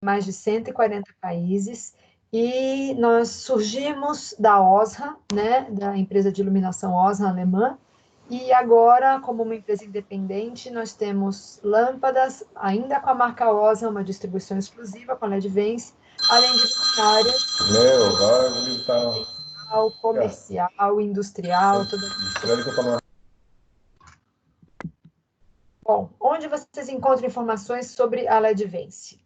mais de 140 países, e nós surgimos da OSRAM, né, da empresa de iluminação OSRAM alemã, e agora, como uma empresa independente, nós temos lâmpadas, ainda com a marca OSRAM, uma distribuição exclusiva com a LEDVence, além de luminárias comercial, industrial, tudo. Bom, onde vocês encontram informações sobre a LEDVence?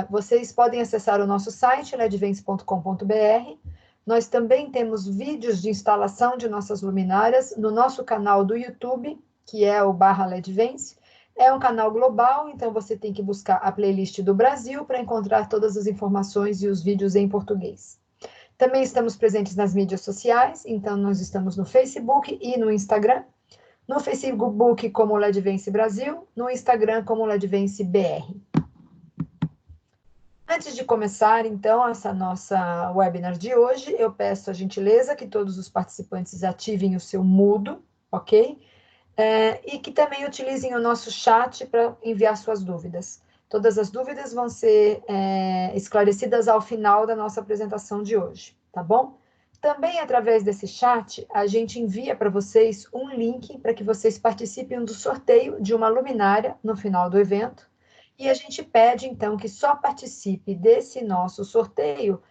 Vocês podem acessar o nosso site, ledvence.com.br. Nós também temos vídeos de instalação de nossas luminárias no nosso canal do YouTube, que é o /LEDVence. É um canal global, então você tem que buscar a playlist do Brasil para encontrar todas as informações e os vídeos em português. Também estamos presentes nas mídias sociais, então nós estamos no Facebook e no Instagram. No Facebook como LEDVence Brasil, no Instagram como LEDVence BR. Antes de começar, então, essa nossa webinar de hoje, eu peço a gentileza que todos os participantes ativem o seu mudo, ok? E que também utilizem o nosso chat para enviar suas dúvidas. Todas as dúvidas vão ser esclarecidas ao final da nossa apresentação de hoje, tá bom? Também, através desse chat, a gente envia para vocês um link para que vocês participem do sorteio de uma luminária no final do evento. E a gente pede, então, que só participe desse nosso sorteio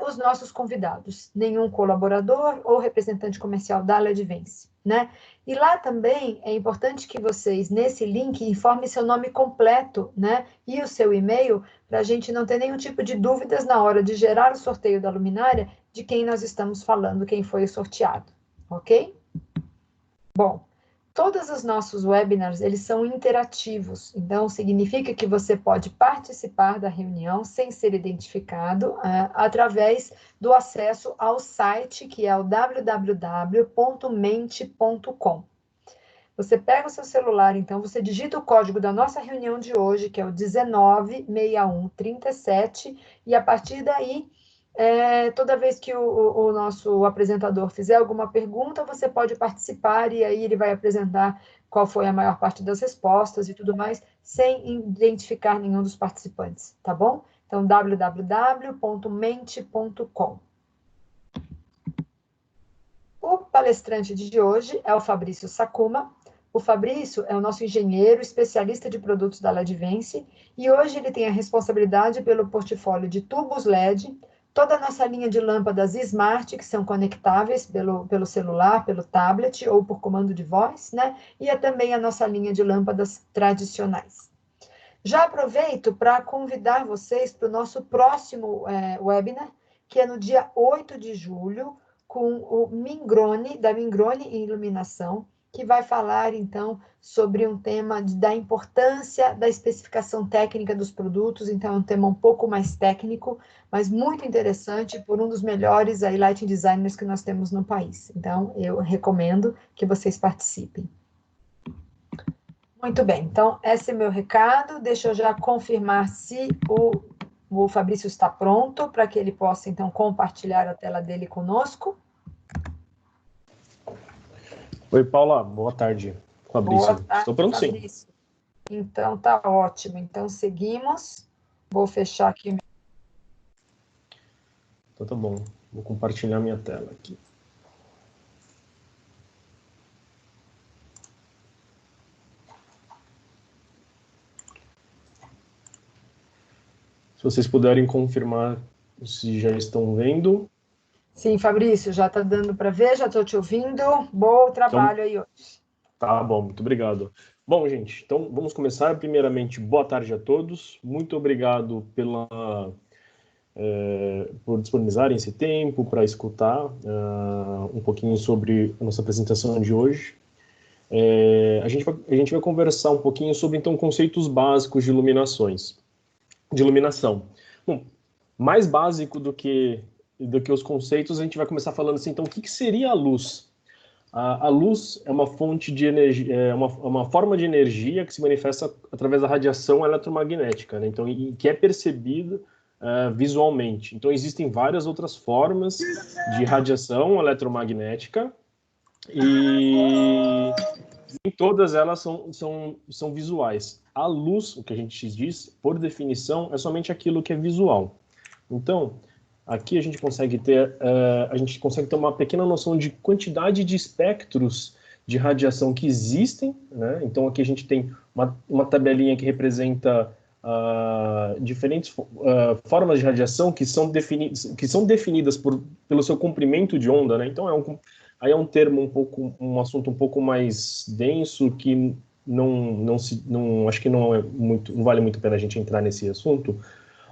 os nossos convidados, nenhum colaborador ou representante comercial da LEDVence, né? E lá também é importante que vocês, nesse link, informem seu nome completo, né? E o seu e-mail, para a gente não ter nenhum tipo de dúvidas na hora de gerar o sorteio da luminária de quem nós estamos falando, quem foi sorteado, ok? Bom, todos os nossos webinars, eles são interativos, então significa que você pode participar da reunião sem ser identificado através do acesso ao site, que é o www.mente.com. Você pega o seu celular, então, você digita o código da nossa reunião de hoje, que é o 196137, e a partir daí, toda vez que o nosso apresentador fizer alguma pergunta, você pode participar, e aí ele vai apresentar qual foi a maior parte das respostas e tudo mais, sem identificar nenhum dos participantes, tá bom? Então, www.mente.com. O palestrante de hoje é o Fabrício Sakuma. O Fabrício é o nosso engenheiro especialista de produtos da LEDVence, e hoje ele tem a responsabilidade pelo portfólio de tubos LED, toda a nossa linha de lâmpadas Smart, que são conectáveis pelo celular, pelo tablet ou por comando de voz, né? E também a nossa linha de lâmpadas tradicionais. Já aproveito para convidar vocês para o nosso próximo webinar, que é no dia 8 de julho, com o Mingrone, da Mingrone Iluminação, que vai falar, então, sobre um tema da importância da especificação técnica dos produtos. Então, é um tema um pouco mais técnico, mas muito interessante, por um dos melhores lighting designers que nós temos no país. Então, eu recomendo que vocês participem. Muito bem, então, esse é meu recado. Deixa eu já confirmar se o Fabrício está pronto, para que ele possa, então, compartilhar a tela dele conosco. Oi, Paula, boa tarde. Fabrício, boa tarde, estou pronto, Fabrício. sim. Então, tá ótimo. Então, seguimos. Vou fechar aqui. Então, tá bom. Vou compartilhar minha tela aqui. Se vocês puderem confirmar se já estão vendo. Sim, Fabrício, já está dando para ver, já estou te ouvindo. Bom trabalho aí hoje. Tá bom, muito obrigado. Bom, gente, então vamos começar. Primeiramente, boa tarde a todos. Muito obrigado por disponibilizarem esse tempo para escutar um pouquinho sobre a nossa apresentação de hoje. A gente vai conversar um pouquinho sobre, então, conceitos básicos de iluminação. Bom, mais básico do que os conceitos, a gente vai começar falando assim, então, o que seria a luz? A luz é uma fonte de energia, uma forma de energia que se manifesta através da radiação eletromagnética, né? Então, e que é percebida visualmente. Então, existem várias outras formas de radiação eletromagnética e nem todas elas são visuais. a luz, o que a gente diz, por definição, é somente aquilo que é visual. Então, aqui a gente consegue ter uma pequena noção de quantidade de espectros de radiação que existem, né? Então, aqui a gente tem uma tabelinha que representa diferentes formas de radiação que são definidas pelo seu comprimento de onda, né? Então, aí é um termo um assunto um pouco mais denso que acho que não vale muito a pena a gente entrar nesse assunto,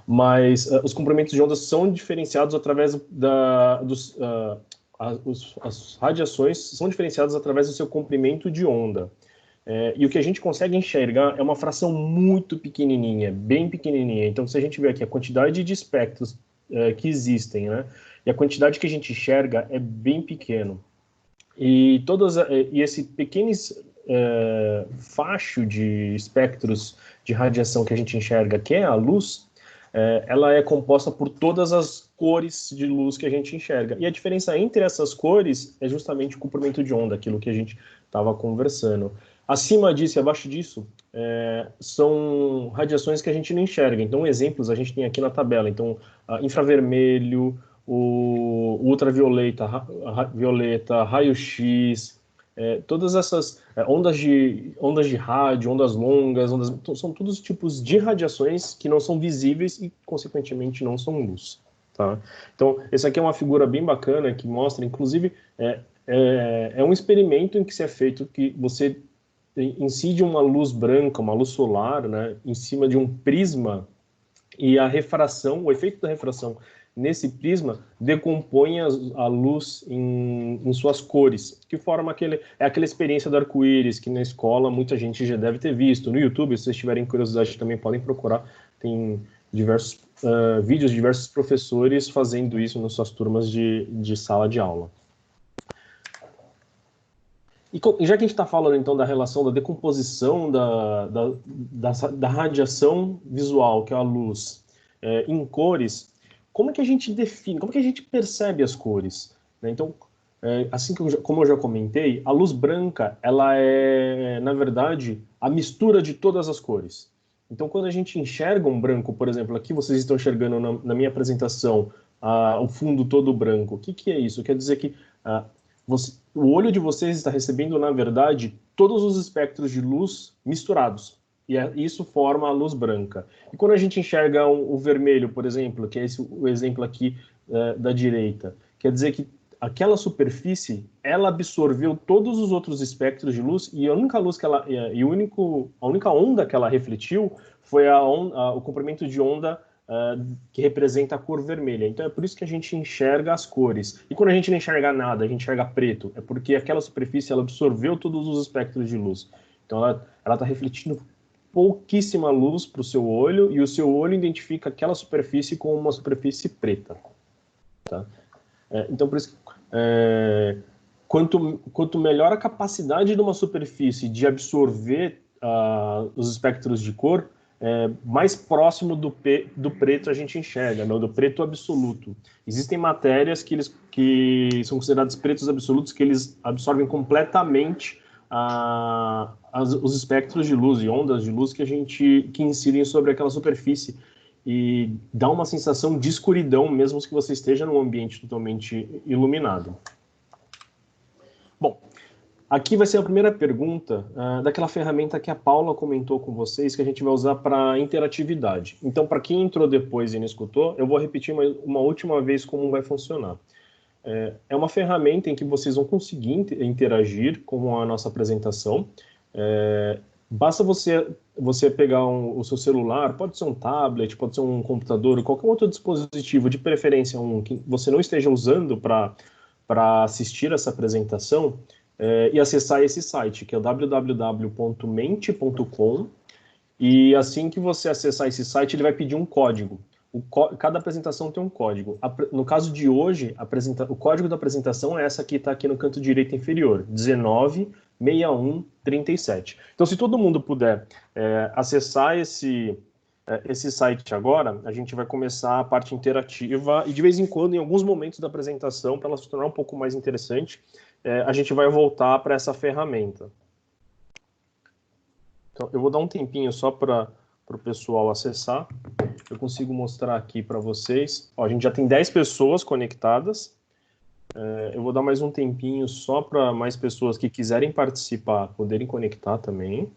mas os comprimentos de ondas são diferenciados através as radiações são diferenciadas através do seu comprimento de onda. E o que a gente consegue enxergar é uma fração muito pequenininha, bem pequenininha. Então, se a gente ver aqui a quantidade de espectros que existem, né, e a quantidade que a gente enxerga é bem pequeno. E esse pequeno facho de espectros de radiação que a gente enxerga, que é a luz, ela é composta por todas as cores de luz que a gente enxerga. E a diferença entre essas cores é justamente o comprimento de onda, aquilo que a gente estava conversando. Acima disso e abaixo disso, são radiações que a gente não enxerga. Então, exemplos a gente tem aqui na tabela. Então, infravermelho, o ultravioleta, violeta, raio-x, todas essas ondas de rádio, ondas longas, são todos tipos de radiações que não são visíveis e, consequentemente, não são luz. Tá? Então, essa aqui é uma figura bem bacana que mostra, inclusive, é um experimento em que se é feito que você incide uma luz branca, uma luz solar, né, em cima de um prisma e o efeito da refração nesse prisma decompõe a luz em suas cores, que forma aquela experiência do arco-íris que na escola muita gente já deve ter visto. No YouTube, se vocês tiverem curiosidade, também podem procurar, tem diversos vídeos de diversos professores fazendo isso nas suas turmas de sala de aula. E já que a gente está falando, então, da relação da decomposição da radiação visual, que é a luz, em cores, como é que a gente define, como é que a gente percebe as cores? Né? Então, como eu já comentei, a luz branca, ela é, na verdade, a mistura de todas as cores. Então, quando a gente enxerga um branco, por exemplo, aqui vocês estão enxergando na minha apresentação o fundo todo branco. O que é isso? Quer dizer que o olho de vocês está recebendo, na verdade, todos os espectros de luz misturados. E isso forma a luz branca. E quando a gente enxerga o vermelho, por exemplo, que é o exemplo aqui da direita, quer dizer que aquela superfície, ela absorveu todos os outros espectros de luz e a única luz a única onda que ela refletiu foi o comprimento de onda que representa a cor vermelha. Então é por isso que a gente enxerga as cores. E quando a gente não enxerga nada, a gente enxerga preto, é porque aquela superfície ela absorveu todos os espectros de luz. Então ela está refletindo pouquíssima luz para o seu olho e o seu olho identifica aquela superfície como uma superfície preta. Tá? Então por isso que quanto melhor a capacidade de uma superfície de absorver os espectros de cor, mais próximo do preto a gente enxerga, né? Do preto absoluto. Existem matérias que são consideradas pretos absolutos, que eles absorvem completamente os espectros de luz e ondas de luz que incidem sobre aquela superfície e dá uma sensação de escuridão, mesmo que você esteja num ambiente totalmente iluminado. Bom, aqui vai ser a primeira pergunta daquela ferramenta que a Paula comentou com vocês, que a gente vai usar para interatividade. Então, para quem entrou depois e não escutou, eu vou repetir uma última vez como vai funcionar. É uma ferramenta em que vocês vão conseguir interagir com a nossa apresentação. Basta você pegar o seu celular, pode ser um tablet, pode ser um computador, qualquer outro dispositivo, de preferência um que você não esteja usando para assistir essa apresentação, e acessar esse site, que é o www.mente.com, e assim que você acessar esse site, ele vai pedir um código. Cada apresentação tem um código. No caso de hoje, o código da apresentação é essa que está aqui no canto direito inferior, 196137. Então, se todo mundo puder acessar esse site agora, a gente vai começar a parte interativa e, de vez em quando, em alguns momentos da apresentação, para ela se tornar um pouco mais interessante, a gente vai voltar para essa ferramenta. Então, eu vou dar um tempinho só para o pessoal acessar. Eu consigo mostrar aqui para vocês. Ó, a gente já tem 10 pessoas conectadas. Eu vou dar mais um tempinho só para mais pessoas que quiserem participar poderem conectar também.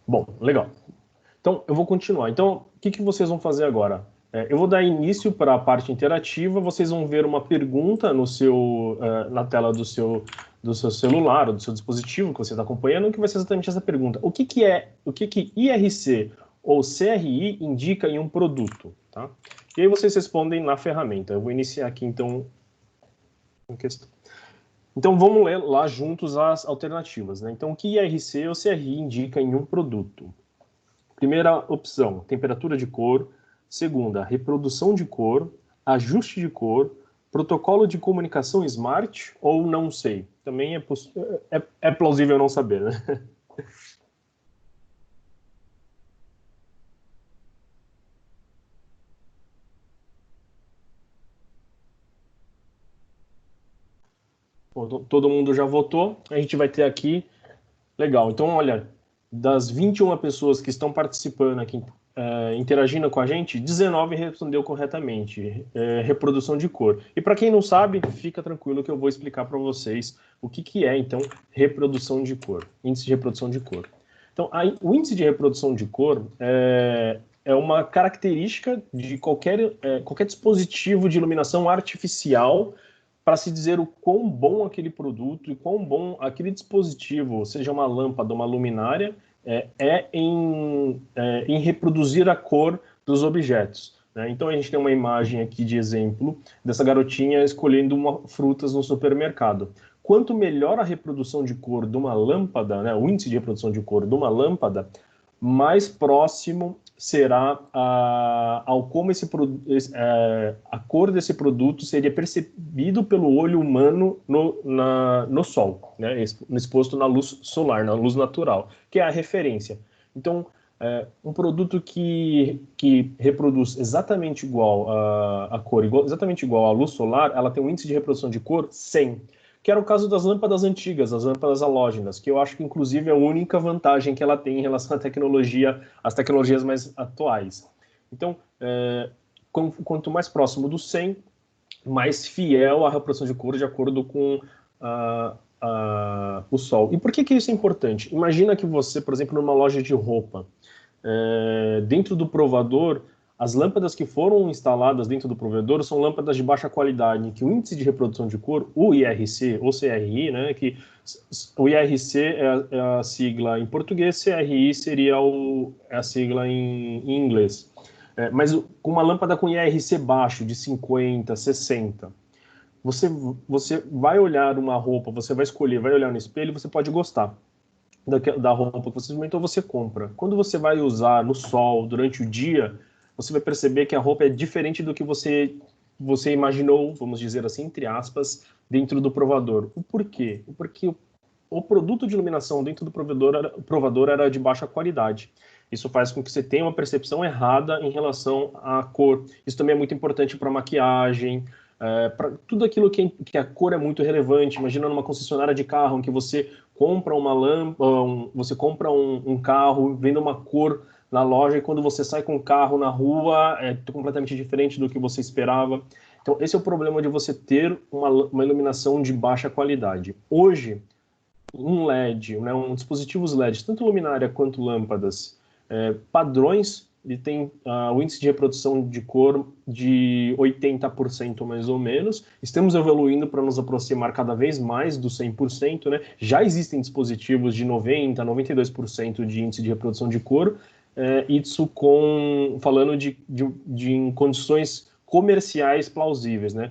Bom, legal. Então, eu vou continuar. Então, o que vocês vão fazer agora? Eu vou dar início para a parte interativa, vocês vão ver uma pergunta na tela do seu celular ou do seu dispositivo que você está acompanhando, que vai ser exatamente essa pergunta. O que IRC ou CRI indica em um produto? Tá? E aí vocês respondem na ferramenta. Eu vou iniciar aqui, então, em questão. Então, vamos ler lá juntos as alternativas, né? Então, o que IRC ou CRI indica em um produto? Primeira opção, temperatura de cor. Segunda, reprodução de cor, ajuste de cor, protocolo de comunicação smart ou não sei. Também é plausível não saber, né? Bom, todo mundo já votou. A gente vai ter aqui... Legal. Então, olha, das 21 pessoas que estão participando aqui, interagindo com a gente, 19 respondeu corretamente. Reprodução de cor. E para quem não sabe, fica tranquilo que eu vou explicar para vocês o que é, então, reprodução de cor. Índice de reprodução de cor. Então, o índice de reprodução de cor é uma característica de qualquer dispositivo de iluminação artificial para se dizer o quão bom aquele produto e quão bom aquele dispositivo, seja uma lâmpada ou uma luminária, em reproduzir a cor dos objetos. Né? Então, a gente tem uma imagem aqui de exemplo dessa garotinha escolhendo frutas no supermercado. Quanto melhor a reprodução de cor de uma lâmpada, né, o índice de reprodução de cor de uma lâmpada, mais próximo será ao como a cor desse produto seria percebido pelo olho humano no sol, né, exposto na luz solar, na luz natural, que é a referência. Então, um produto que reproduz exatamente igual a cor, exatamente igual à luz solar, ela tem um índice de reprodução de cor 100, que era o caso das lâmpadas antigas, as lâmpadas halógenas, que eu acho que, inclusive, é a única vantagem que ela tem em relação à tecnologia, às tecnologias mais atuais. Então, quanto mais próximo do 100, mais fiel a reprodução de cor de acordo com o sol. E por que isso é importante? Imagina que você, por exemplo, numa loja de roupa, dentro do provador, as lâmpadas que foram instaladas dentro do provedor são lâmpadas de baixa qualidade, que o índice de reprodução de cor, o IRC ou CRI, né, que o IRC é a sigla em português, CRI seria a sigla em inglês. Mas com uma lâmpada com IRC baixo, de 50, 60, você vai olhar uma roupa, você vai escolher, vai olhar no espelho, você pode gostar da roupa que você experimentou, você compra. Quando você vai usar no sol, durante o dia, você vai perceber que a roupa é diferente do que você imaginou, vamos dizer assim, entre aspas, dentro do provador. O porquê? Porque o produto de iluminação dentro do provador era de baixa qualidade. Isso faz com que você tenha uma percepção errada em relação à cor. Isso também é muito importante para maquiagem, para tudo aquilo que a cor é muito relevante. Imagina numa concessionária de carro em que você compra uma lâmpada, você compra um carro, vendo uma cor na loja, e quando você sai com o carro na rua, é completamente diferente do que você esperava. Então, esse é o problema de você ter uma iluminação de baixa qualidade. Hoje, um LED, né, dispositivos LED, tanto luminária quanto lâmpadas, padrões, ele tem o índice de reprodução de cor de 80% mais ou menos. Estamos evoluindo para nos aproximar cada vez mais do 100%, né? Já existem dispositivos de 90%, 92% de índice de reprodução de cor, isso falando em condições comerciais plausíveis, né?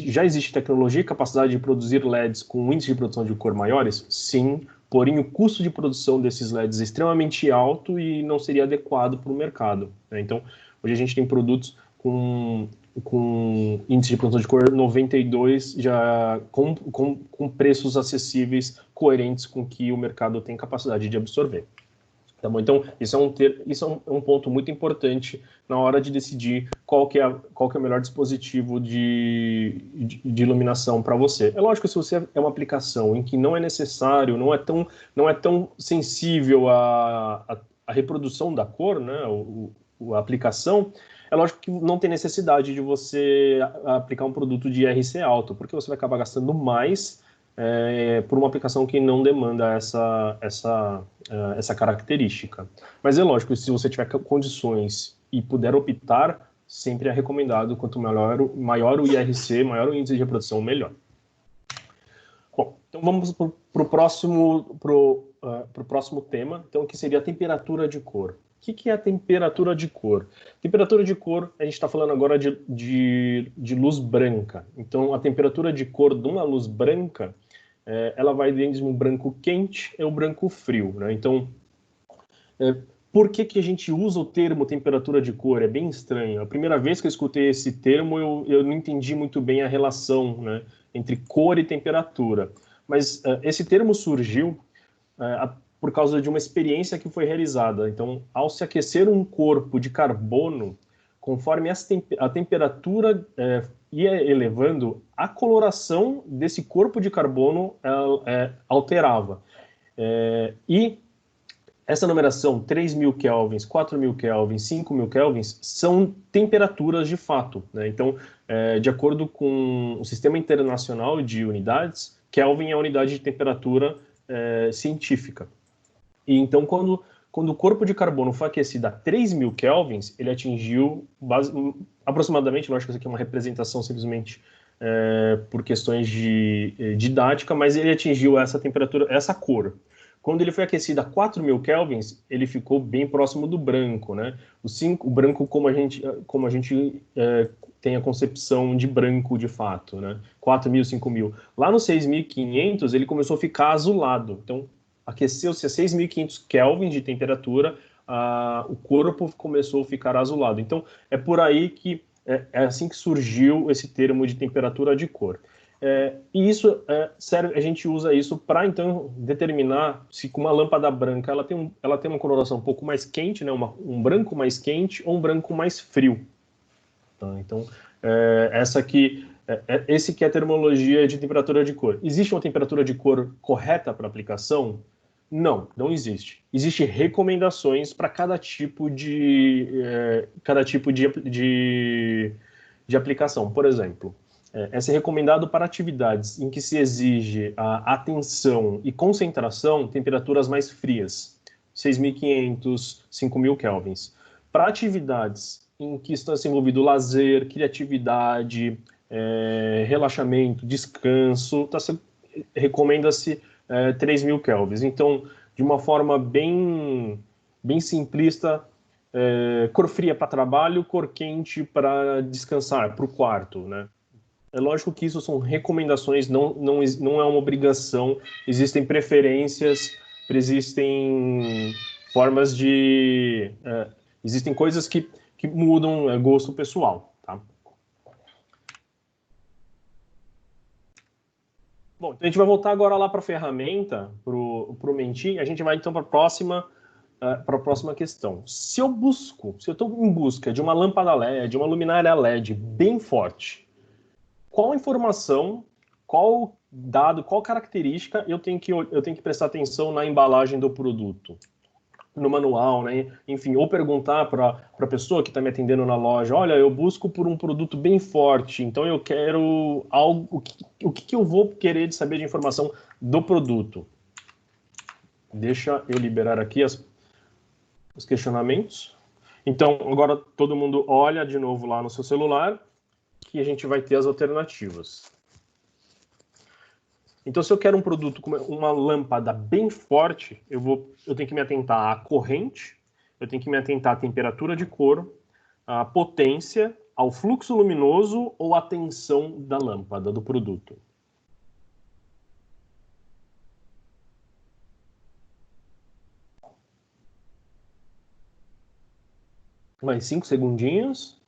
Já existe tecnologia e capacidade de produzir LEDs com índice de produção de cor maiores? Sim, porém o custo de produção desses LEDs é extremamente alto e não seria adequado para o mercado, né? Então, hoje a gente tem produtos com com índice de produção de cor 92, já com preços acessíveis, coerentes com que o mercado tem capacidade de absorver. Tá bom? Então, isso é um ponto muito importante na hora de decidir qual que é o melhor dispositivo de iluminação para você. É lógico que se você é uma aplicação em que não é necessário, não é tão sensível à reprodução da cor, né, a aplicação, é lógico que não tem necessidade de você aplicar um produto de IRC alto, porque você vai acabar gastando mais por uma aplicação que não demanda essa característica. Mas é lógico, se você tiver condições e puder optar, sempre é recomendado, quanto maior o IRC, maior o índice de reprodução, melhor. Bom, então vamos para o próximo tema, então, que seria a temperatura de cor. O que é a temperatura de cor? Temperatura de cor, a gente está falando agora de luz branca. Então, a temperatura de cor de uma luz branca, ela vai desde um branco quente e um branco frio, né? Então, por que a gente usa o termo temperatura de cor? É bem estranho. A primeira vez que eu escutei esse termo, eu não entendi muito bem a relação, né, entre cor e temperatura. Mas esse termo surgiu por causa de uma experiência que foi realizada. Então, ao se aquecer um corpo de carbono, conforme a temperatura ia elevando, a coloração desse corpo de carbono alterava. E essa numeração, 3.000 kelvins, 4.000 kelvins, 5.000 kelvins, são temperaturas de fato, né? Então, de acordo com o Sistema Internacional de Unidades, Kelvin é a unidade de temperatura científica. E então, quando o corpo de carbono foi aquecido a 3.000 kelvins, ele atingiu aproximadamente, lógico que isso aqui é uma representação simplesmente por questões de didática, mas ele atingiu essa temperatura, essa cor. Quando ele foi aquecido a 4.000 kelvins, ele ficou bem próximo do branco, né? O branco como a gente tem a concepção de branco de fato, né? 4.000, 5.000. Lá no 6.500, ele começou a ficar azulado. Então, aqueceu-se a 6.500 kelvins de temperatura, o corpo começou a ficar azulado. Então, é por aí que é assim que surgiu esse termo de temperatura de cor. E isso serve, a gente usa isso para então determinar se com uma lâmpada branca ela tem uma coloração um pouco mais quente, né, um branco mais quente ou um branco mais frio. Tá? Então, esse que é a terminologia de temperatura de cor. Existe uma temperatura de cor correta para aplicação? Não existe. Existem recomendações para cada tipo de aplicação. Por exemplo, é ser recomendado para atividades em que se exige a atenção e concentração, temperaturas mais frias, 6.500, 5.000 kelvins. Para atividades em que está sendo envolvido lazer, criatividade, relaxamento, descanso, recomenda-se 3.000 kelvins. Então, de uma forma bem simplista, cor fria para trabalho, cor quente para descansar, para o quarto, né? É lógico que isso são recomendações, não é uma obrigação, existem preferências, existem formas existem coisas que mudam gosto pessoal, tá? Bom, então a gente vai voltar agora lá para a ferramenta, para o Menti, a gente vai então para a próxima questão. Se eu estou em busca de uma lâmpada LED, de uma luminária LED bem forte, qual informação, qual dado, qual característica eu tenho que prestar atenção na embalagem do produto, no manual, né? Enfim, ou perguntar para a pessoa que está me atendendo na loja, olha, eu busco por um produto bem forte, então eu quero algo, o que eu vou querer de saber de informação do produto? Deixa eu liberar aqui os questionamentos. Então, agora todo mundo olha de novo lá no seu celular, que a gente vai ter as alternativas. Então, se eu quero um produto com uma lâmpada bem forte, eu tenho que me atentar à corrente, eu tenho que me atentar à temperatura de cor, à potência, ao fluxo luminoso ou à tensão da lâmpada, do produto. Mais 5 segundinhos.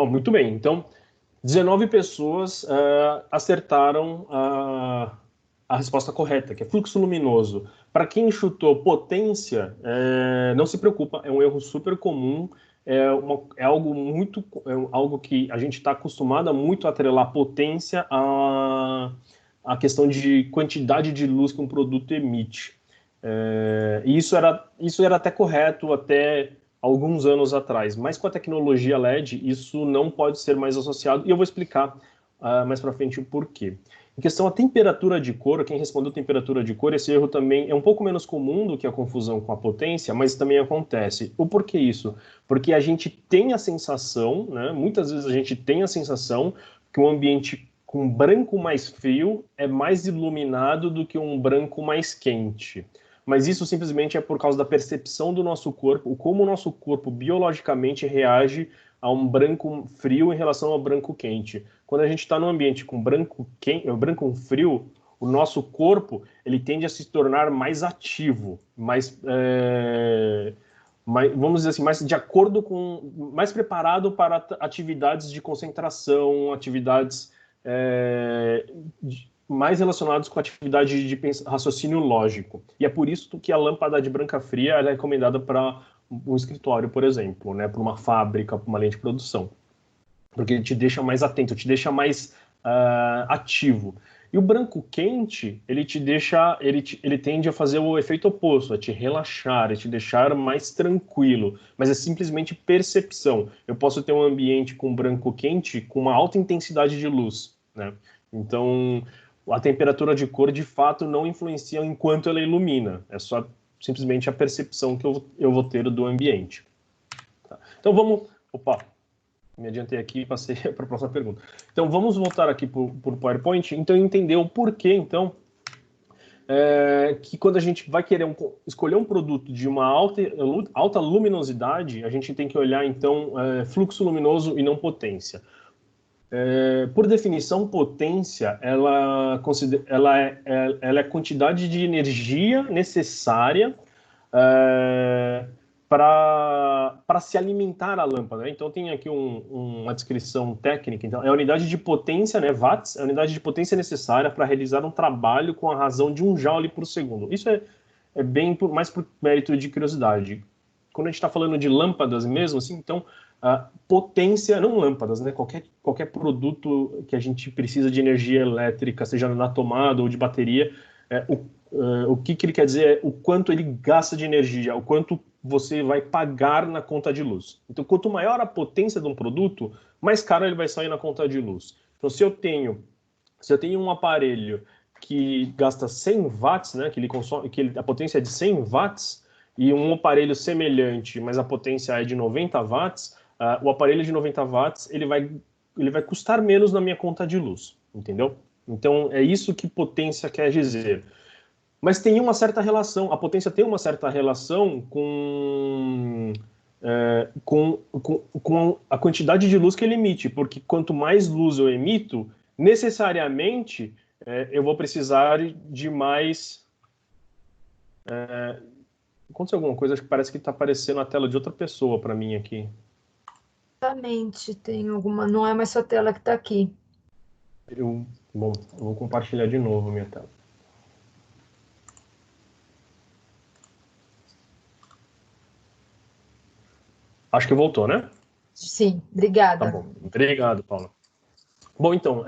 Muito bem. Então, 19 pessoas acertaram a resposta correta, que é fluxo luminoso. Para quem chutou potência, não se preocupa, é um erro super comum, é algo que a gente está acostumado a muito atrelar potência à questão de quantidade de luz que um produto emite. E isso era até correto até alguns anos atrás, mas com a tecnologia LED isso não pode ser mais associado, e eu vou explicar mais para frente o porquê. Em questão à temperatura de cor, quem respondeu temperatura de cor, esse erro também é um pouco menos comum do que a confusão com a potência, mas também acontece. O porquê isso? Porque a gente tem a sensação, né, muitas vezes a gente tem a sensação que um ambiente com branco mais frio é mais iluminado do que um branco mais quente. Mas isso simplesmente é por causa da percepção do nosso corpo, como o nosso corpo biologicamente reage a um branco frio em relação ao branco quente. Quando a gente está num ambiente com branco frio, o nosso corpo ele tende a se tornar mais ativo, vamos dizer assim, mais de acordo com, mais preparado para atividades de concentração, atividades mais relacionados com a atividade de raciocínio lógico. E é por isso que a lâmpada de branca fria é recomendada para um escritório, por exemplo, né, para uma fábrica, para uma linha de produção. Porque ele te deixa mais atento, te deixa mais ativo. E o branco quente, ele tende a fazer o efeito oposto, a te relaxar, a te deixar mais tranquilo. Mas é simplesmente percepção. Eu posso ter um ambiente com branco quente com uma alta intensidade de luz, né? Então, a temperatura de cor, de fato, não influencia enquanto ela ilumina. É só simplesmente a percepção que eu vou ter do ambiente. Tá. Então, vamos... Opa, me adiantei aqui e passei para a próxima pergunta. Então, vamos voltar aqui para o PowerPoint. Então, entender o porquê, então, que quando a gente vai querer escolher um produto de uma alta luminosidade, a gente tem que olhar, então, fluxo luminoso e não potência. Por definição, potência ela é a quantidade de energia necessária para se alimentar a lâmpada, né? Então tem aqui uma descrição técnica. Então, é a unidade de potência, né, watts, é a unidade de potência necessária para realizar um trabalho com a razão de 1 joule por segundo. Isso é bem mais por mérito de curiosidade. Quando a gente está falando de lâmpadas mesmo, assim, então a potência, não lâmpadas, né? Qualquer produto que a gente precisa de energia elétrica, seja na tomada ou de bateria, o que ele quer dizer é o quanto ele gasta de energia, o quanto você vai pagar na conta de luz. Então, quanto maior a potência de um produto, mais caro ele vai sair na conta de luz. Então, se eu tenho um aparelho que gasta 100 watts, né? A potência é de 100 watts, e um aparelho semelhante, mas a potência é de 90 watts, o aparelho de 90 watts ele vai custar menos na minha conta de luz, entendeu? Então, é isso que potência quer dizer. Mas tem uma certa relação, a potência tem uma certa relação com a quantidade de luz que ele emite, porque quanto mais luz eu emito, necessariamente eu vou precisar de mais... Aconteceu alguma coisa, acho que parece que está aparecendo a tela de outra pessoa para mim aqui. Exatamente, tem alguma... Não é mais sua tela que está aqui. Bom, eu vou compartilhar de novo a minha tela. Acho que voltou, né? Sim, obrigada. Tá bom. Obrigado, Paula. Bom, então,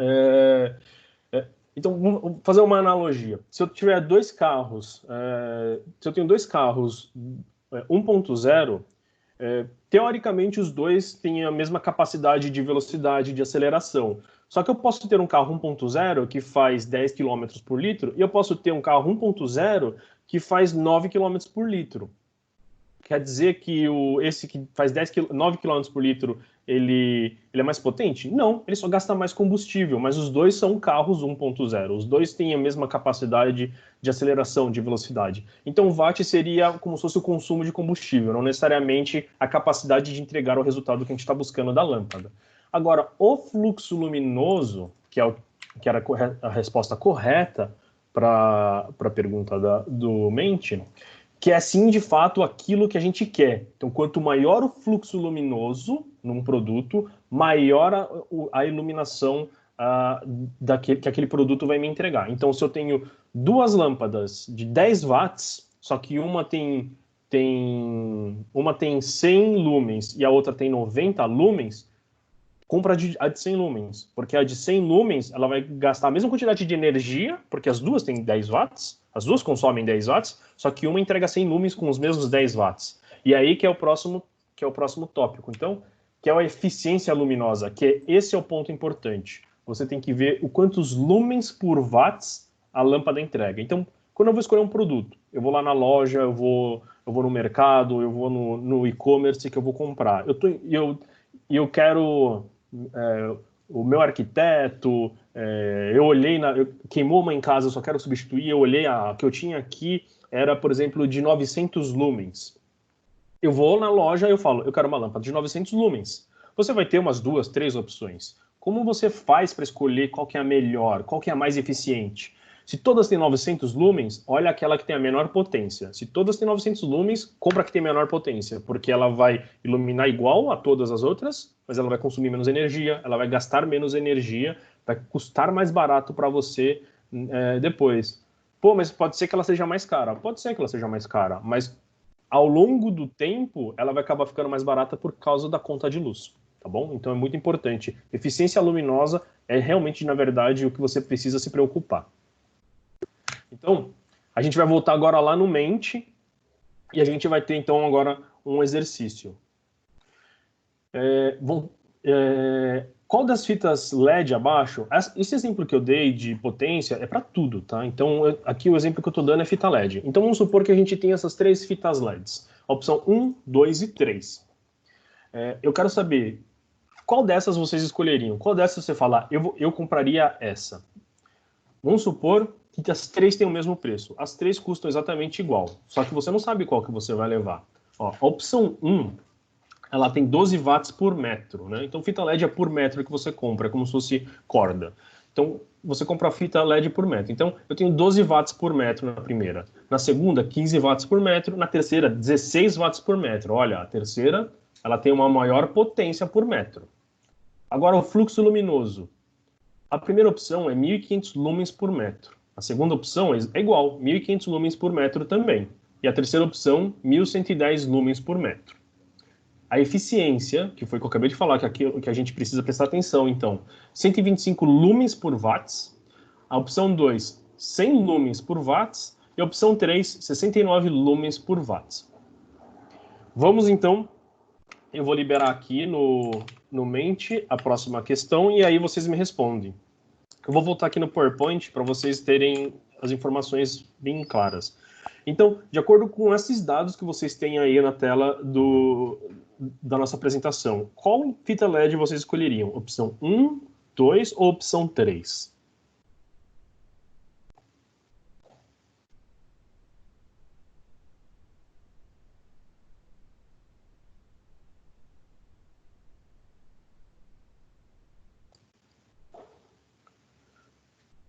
vamos fazer uma analogia. Se eu tiver dois carros, se eu tenho dois carros 1.0, teoricamente os dois têm a mesma capacidade de velocidade de aceleração. Só que eu posso ter um carro 1.0 que faz 10 km por litro e eu posso ter um carro 1.0 que faz 9 km por litro. Quer dizer que esse que faz 9 km por litro, ele é mais potente? Não, ele só gasta mais combustível, mas os dois são carros 1.0. Os dois têm a mesma capacidade de aceleração, de velocidade. Então, o watt seria como se fosse o consumo de combustível, não necessariamente a capacidade de entregar o resultado que a gente está buscando da lâmpada. Agora, o fluxo luminoso, que era a resposta correta para a pergunta do Mente, que é sim, de fato, aquilo que a gente quer. Então, quanto maior o fluxo luminoso, num produto, maior a iluminação que aquele produto vai me entregar. Então, se eu tenho duas lâmpadas de 10 watts, só que uma tem 100 lumens e a outra tem 90 lumens, compra a de 100 lumens, porque a de 100 lumens ela vai gastar a mesma quantidade de energia, porque as duas têm 10 watts, as duas consomem 10 watts, só que uma entrega 100 lumens com os mesmos 10 watts. E aí que é o próximo tópico. Então, que é a eficiência luminosa, esse é o ponto importante. Você tem que ver o quantos lumens por watts a lâmpada entrega. Então, quando eu vou escolher um produto, eu vou lá na loja, eu vou no mercado, eu vou no e-commerce que eu vou comprar. Eu quero... o meu arquiteto, eu olhei, queimou uma em casa, eu só quero substituir, eu olhei a que eu tinha aqui, era, por exemplo, de 900 lumens. Eu vou na loja e eu falo, eu quero uma lâmpada de 900 lumens. Você vai ter umas 2, 3 opções. Como você faz para escolher qual que é a melhor, qual que é a mais eficiente? Se todas têm 900 lumens, olha aquela que tem a menor potência. Se todas têm 900 lumens, compra a que tem menor potência, porque ela vai iluminar igual a todas as outras, mas ela vai consumir menos energia, ela vai gastar menos energia, vai custar mais barato para você depois. Pô, mas pode ser que ela seja mais cara. Pode ser que ela seja mais cara, mas ao longo do tempo, ela vai acabar ficando mais barata por causa da conta de luz, tá bom? Então é muito importante. Eficiência luminosa é realmente, na verdade, o que você precisa se preocupar. Então, a gente vai voltar agora lá no Mente e a gente vai ter, então, agora um exercício. Qual das fitas LED abaixo? Esse exemplo que eu dei de potência é para tudo, tá? Então, aqui o exemplo que eu estou dando é fita LED. Então, vamos supor que a gente tem essas 3 fitas LEDs. A opção 1, 2 e 3. Eu quero saber qual dessas vocês escolheriam. Qual dessas você fala, eu compraria essa? Vamos supor que as 3 têm o mesmo preço. As 3 custam exatamente igual. Só que você não sabe qual que você vai levar. Ó, a opção 1... ela tem 12 watts por metro, né? Então, fita LED é por metro que você compra, é como se fosse corda. Então, você compra a fita LED por metro. Então, eu tenho 12 watts por metro na primeira. Na segunda, 15 watts por metro. Na terceira, 16 watts por metro. Olha, a terceira, ela tem uma maior potência por metro. Agora, o fluxo luminoso. A primeira opção é 1.500 lumens por metro. A segunda opção é igual, 1.500 lumens por metro também. E a terceira opção, 1.110 lumens por metro. A eficiência, que foi o que eu acabei de falar, que a gente precisa prestar atenção, então, 125 lumens por watts, a opção 2, 100 lumens por watts, e a opção 3, 69 lumens por watts. Vamos, então, eu vou liberar aqui no Mente a próxima questão, e aí vocês me respondem. Eu vou voltar aqui no PowerPoint para vocês terem as informações bem claras. Então, de acordo com esses dados que vocês têm aí na tela da nossa apresentação, qual fita LED vocês escolheriam? Opção 1, 2 ou opção 3?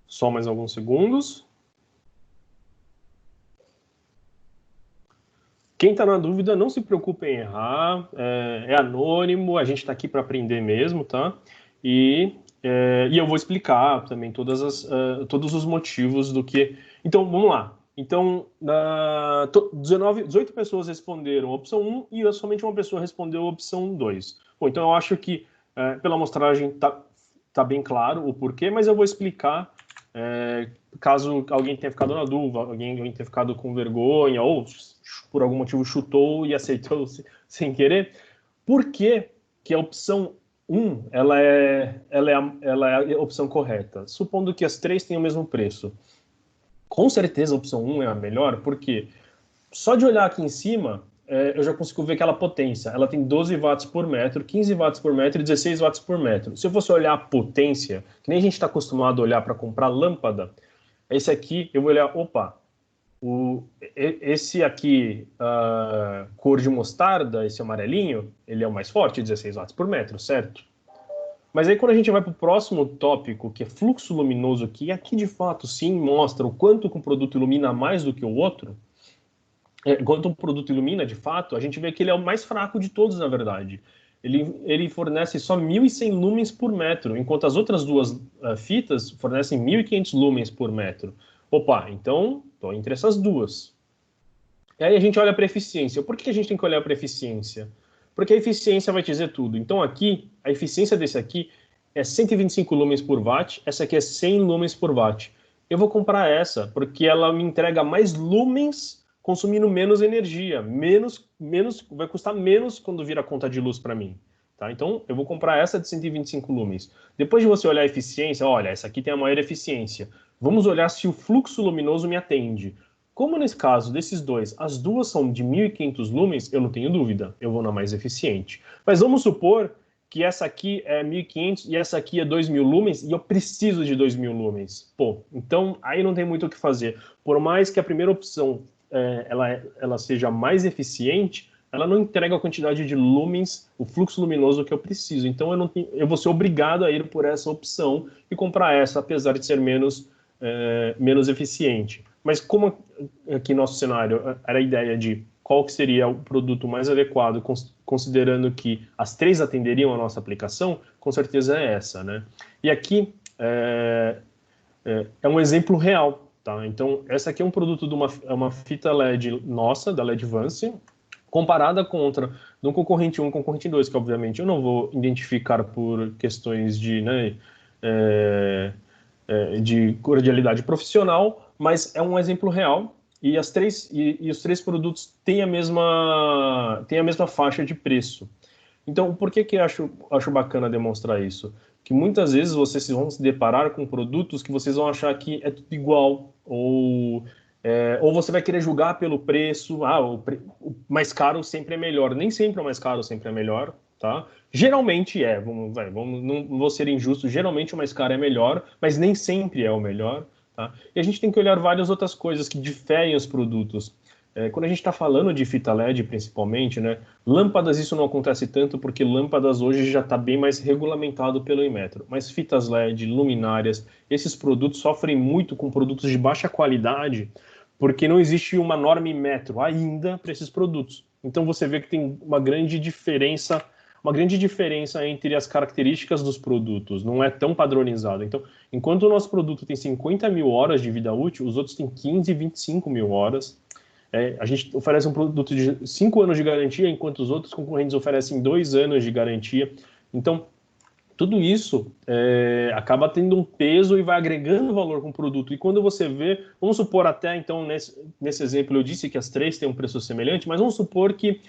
Só mais alguns segundos. Quem está na dúvida, não se preocupe em errar, é anônimo, a gente está aqui para aprender mesmo, tá? E eu vou explicar também todos os motivos do que... Então, vamos lá. Então, 18 pessoas responderam a opção 1 e somente uma pessoa respondeu a opção 2. Bom, então eu acho que pela amostragem tá bem claro o porquê, mas eu vou explicar caso alguém tenha ficado na dúvida, alguém tenha ficado com vergonha ou por algum motivo chutou e aceitou sem querer. Por que a opção 1 ela é a opção correta? Supondo que as 3 tenham o mesmo preço. Com certeza a opção 1 é a melhor, porque só de olhar aqui em cima, eu já consigo ver aquela potência. Ela tem 12 watts por metro, 15 watts por metro e 16 watts por metro. Se eu fosse olhar a potência, que nem a gente está acostumado a olhar para comprar lâmpada, esse aqui eu vou olhar, opa, esse aqui, cor de mostarda, esse amarelinho, ele é o mais forte, 16 watts por metro, certo? Mas aí quando a gente vai para o próximo tópico, que é fluxo luminoso, que aqui de fato sim mostra o quanto que um produto ilumina mais do que o outro, quanto um produto ilumina de fato, a gente vê que ele é o mais fraco de todos, na verdade. ele fornece só 1.100 lumens por metro, enquanto as outras duas fitas fornecem 1.500 lumens por metro. Opa, então estou entre essas duas. E aí a gente olha para a eficiência. Por que a gente tem que olhar para a eficiência? Porque a eficiência vai dizer tudo. Então aqui, a eficiência desse aqui é 125 lumens por watt, essa aqui é 100 lumens por watt. Eu vou comprar essa, porque ela me entrega mais lumens consumindo menos energia, vai custar menos quando vir a conta de luz para mim. Tá? Então, eu vou comprar essa de 125 lumens. Depois de você olhar a eficiência, olha, essa aqui tem a maior eficiência. Vamos olhar se o fluxo luminoso me atende. Como nesse caso desses dois, as duas são de 1.500 lumens, eu não tenho dúvida, eu vou na mais eficiente. Mas vamos supor que essa aqui é 1.500 e essa aqui é 2.000 lumens e eu preciso de 2.000 lumens. Pô, então aí não tem muito o que fazer. Por mais que a primeira opção ela seja mais eficiente, ela não entrega a quantidade de lumens, o fluxo luminoso que eu preciso. Então eu vou ser obrigado a ir por essa opção e comprar essa, apesar de ser menos eficiente. Mas como aqui nosso cenário era a ideia de qual que seria o produto mais adequado, considerando que as três atenderiam a nossa aplicação, com certeza é essa, né? E aqui é um exemplo real, tá? Então, essa aqui é um produto de uma fita LED nossa, da LEDvance, comparada contra de um concorrente 1 e um concorrente 2, que obviamente eu não vou identificar por questões de, né, de cordialidade profissional, mas é um exemplo real e os três produtos têm a mesma faixa de preço. Então, por que acho bacana demonstrar isso? Que muitas vezes vocês vão se deparar com produtos que vocês vão achar que é tudo igual, ou você vai querer julgar pelo preço, o mais caro sempre é melhor. Nem sempre o mais caro sempre é melhor, tá? Geralmente não vou ser injusto, geralmente o mais caro é melhor, mas nem sempre é o melhor, tá? E a gente tem que olhar várias outras coisas que diferem os produtos. Quando a gente está falando de fita LED, principalmente, né, lâmpadas isso não acontece tanto, porque lâmpadas hoje já está bem mais regulamentado pelo Inmetro. Mas fitas LED, luminárias, esses produtos sofrem muito com produtos de baixa qualidade, porque não existe uma norma Inmetro ainda para esses produtos. Então você vê que tem uma grande diferença entre as características dos produtos, não é tão padronizado. Então, enquanto o nosso produto tem 50.000 horas de vida útil, os outros têm 15, 25.000 horas. A gente oferece um produto de 5 anos de garantia, enquanto os outros concorrentes oferecem 2 anos de garantia. Então, tudo isso acaba tendo um peso e vai agregando valor com o produto. E quando você vê, vamos supor até, então, nesse exemplo eu disse que as três têm um preço semelhante, mas vamos supor que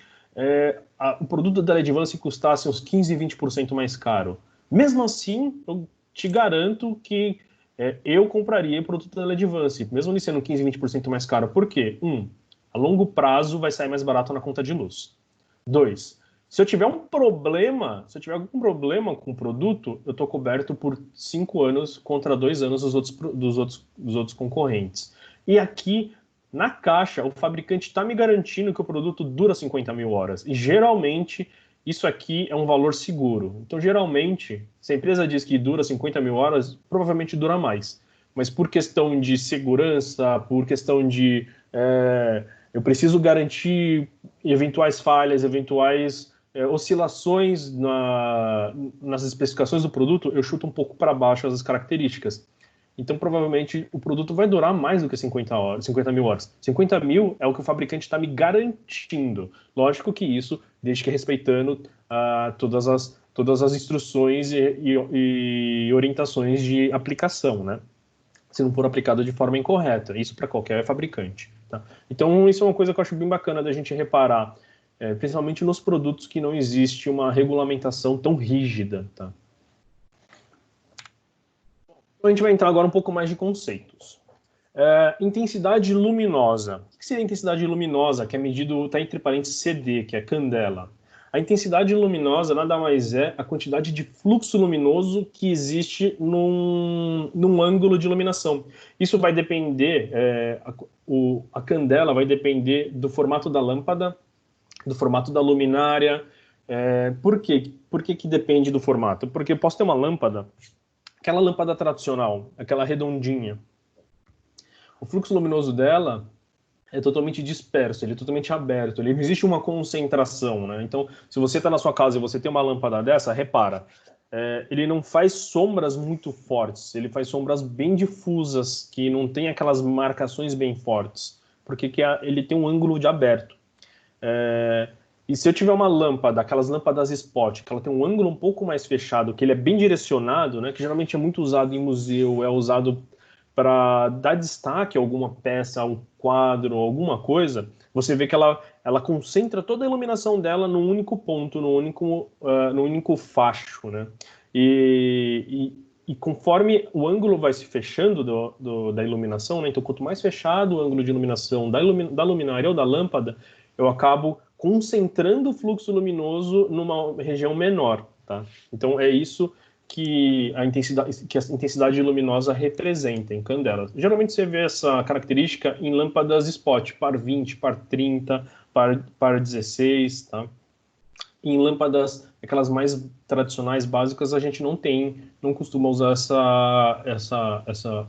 o produto da LEDvance custasse uns 15, 20% mais caro. Mesmo assim, eu te garanto que eu compraria o produto da LEDvance, mesmo ele sendo 15, 20% mais caro. Por quê? A longo prazo vai sair mais barato na conta de luz. 2, se eu tiver algum problema com o produto, eu estou coberto por 5 anos contra 2 anos dos outros concorrentes. E aqui, na caixa, o fabricante está me garantindo que o produto dura 50.000 horas. E geralmente, isso aqui é um valor seguro. Então, geralmente, se a empresa diz que dura 50.000 horas, provavelmente dura mais. Mas por questão de segurança, por questão de eu preciso garantir eventuais falhas, eventuais oscilações nas especificações do produto, eu chuto um pouco para baixo as características. Então, provavelmente, o produto vai durar mais do que 50.000 horas. 50.000 é o que o fabricante está me garantindo. Lógico que isso, desde que respeitando todas as instruções e orientações de aplicação, né? Se não for aplicado de forma incorreta. Isso para qualquer fabricante. Tá? Então, isso é uma coisa que eu acho bem bacana da gente reparar, principalmente nos produtos que não existe uma regulamentação tão rígida. Tá? Então, a gente vai entrar agora um pouco mais de conceitos. Intensidade luminosa. O que seria intensidade luminosa, que é medido, está entre parênteses CD, que é candela? A intensidade luminosa nada mais é a quantidade de fluxo luminoso que existe num ângulo de iluminação. Isso vai depender, a candela vai depender do formato da lâmpada, do formato da luminária. Por quê? Por que depende do formato? Porque eu posso ter uma lâmpada, aquela lâmpada tradicional, aquela redondinha. O fluxo luminoso dela é totalmente disperso, ele é totalmente aberto, ele não existe uma concentração, né? Então, se você está na sua casa e você tem uma lâmpada dessa, repara, ele não faz sombras muito fortes, ele faz sombras bem difusas, que não tem aquelas marcações bem fortes, porque ele tem um ângulo de aberto. E se eu tiver uma lâmpada, aquelas lâmpadas spot, que ela tem um ângulo um pouco mais fechado, que ele é bem direcionado, né, que geralmente é muito usado em museu, é usado para dar destaque a alguma peça, a um quadro, alguma coisa, você vê que ela concentra toda a iluminação dela num único ponto, no único facho, né? E conforme o ângulo vai se fechando da iluminação, né? Então, quanto mais fechado o ângulo de iluminação da luminária ou da lâmpada, eu acabo concentrando o fluxo luminoso numa região menor, tá? Então, é isso que a intensidade luminosa representa em candelas. Geralmente você vê essa característica em lâmpadas spot, par 20, par 30, par 16, tá? Em lâmpadas, aquelas mais tradicionais, básicas, a gente não costuma usar essa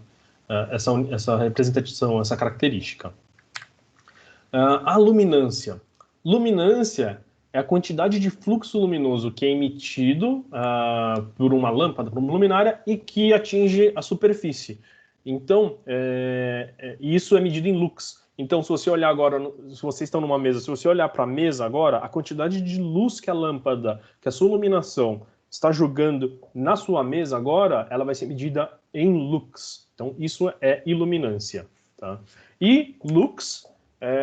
representação, essa característica. A luminância. Luminância é a quantidade de fluxo luminoso que é emitido por uma lâmpada, por uma luminária, e que atinge a superfície. Então, isso é medido em lux. Então, se você olhar agora, se vocês estão numa mesa, se você olhar para a mesa agora, a quantidade de luz que a lâmpada, que a sua iluminação está jogando na sua mesa agora, ela vai ser medida em lux. Então, isso é iluminância. Tá? E lux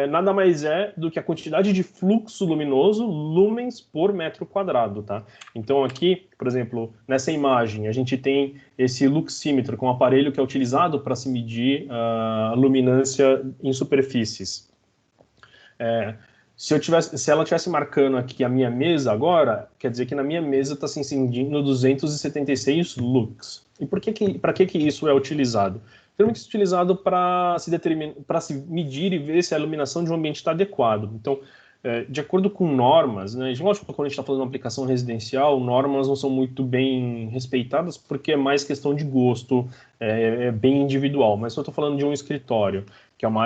nada mais é do que a quantidade de fluxo luminoso, lumens por metro quadrado, tá? Então aqui, por exemplo, nessa imagem, a gente tem esse luxímetro, que é um aparelho que é utilizado para se medir a luminância em superfícies. Se ela estivesse marcando aqui a minha mesa agora, quer dizer que na minha mesa está se incidindo 276 lux. E para que isso é utilizado? Geralmente é utilizado para se medir e ver se a iluminação de um ambiente está adequado. Então, de acordo com normas, né, lógico que quando a gente está falando de uma aplicação residencial, normas não são muito bem respeitadas porque é mais questão de gosto, é bem individual. Mas se eu estou falando de um escritório, que é uma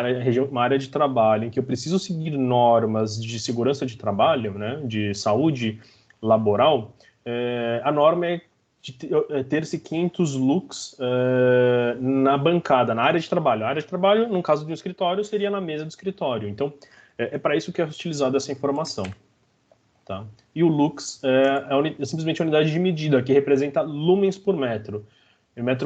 área de trabalho em que eu preciso seguir normas de segurança de trabalho, né, de saúde laboral, a norma é de ter-se 500 lux na bancada, na área de trabalho. A área de trabalho, no caso de um escritório, seria na mesa do escritório. Então, é para isso que é utilizada essa informação. Tá? E o lux é simplesmente a unidade de medida, que representa lumens por metro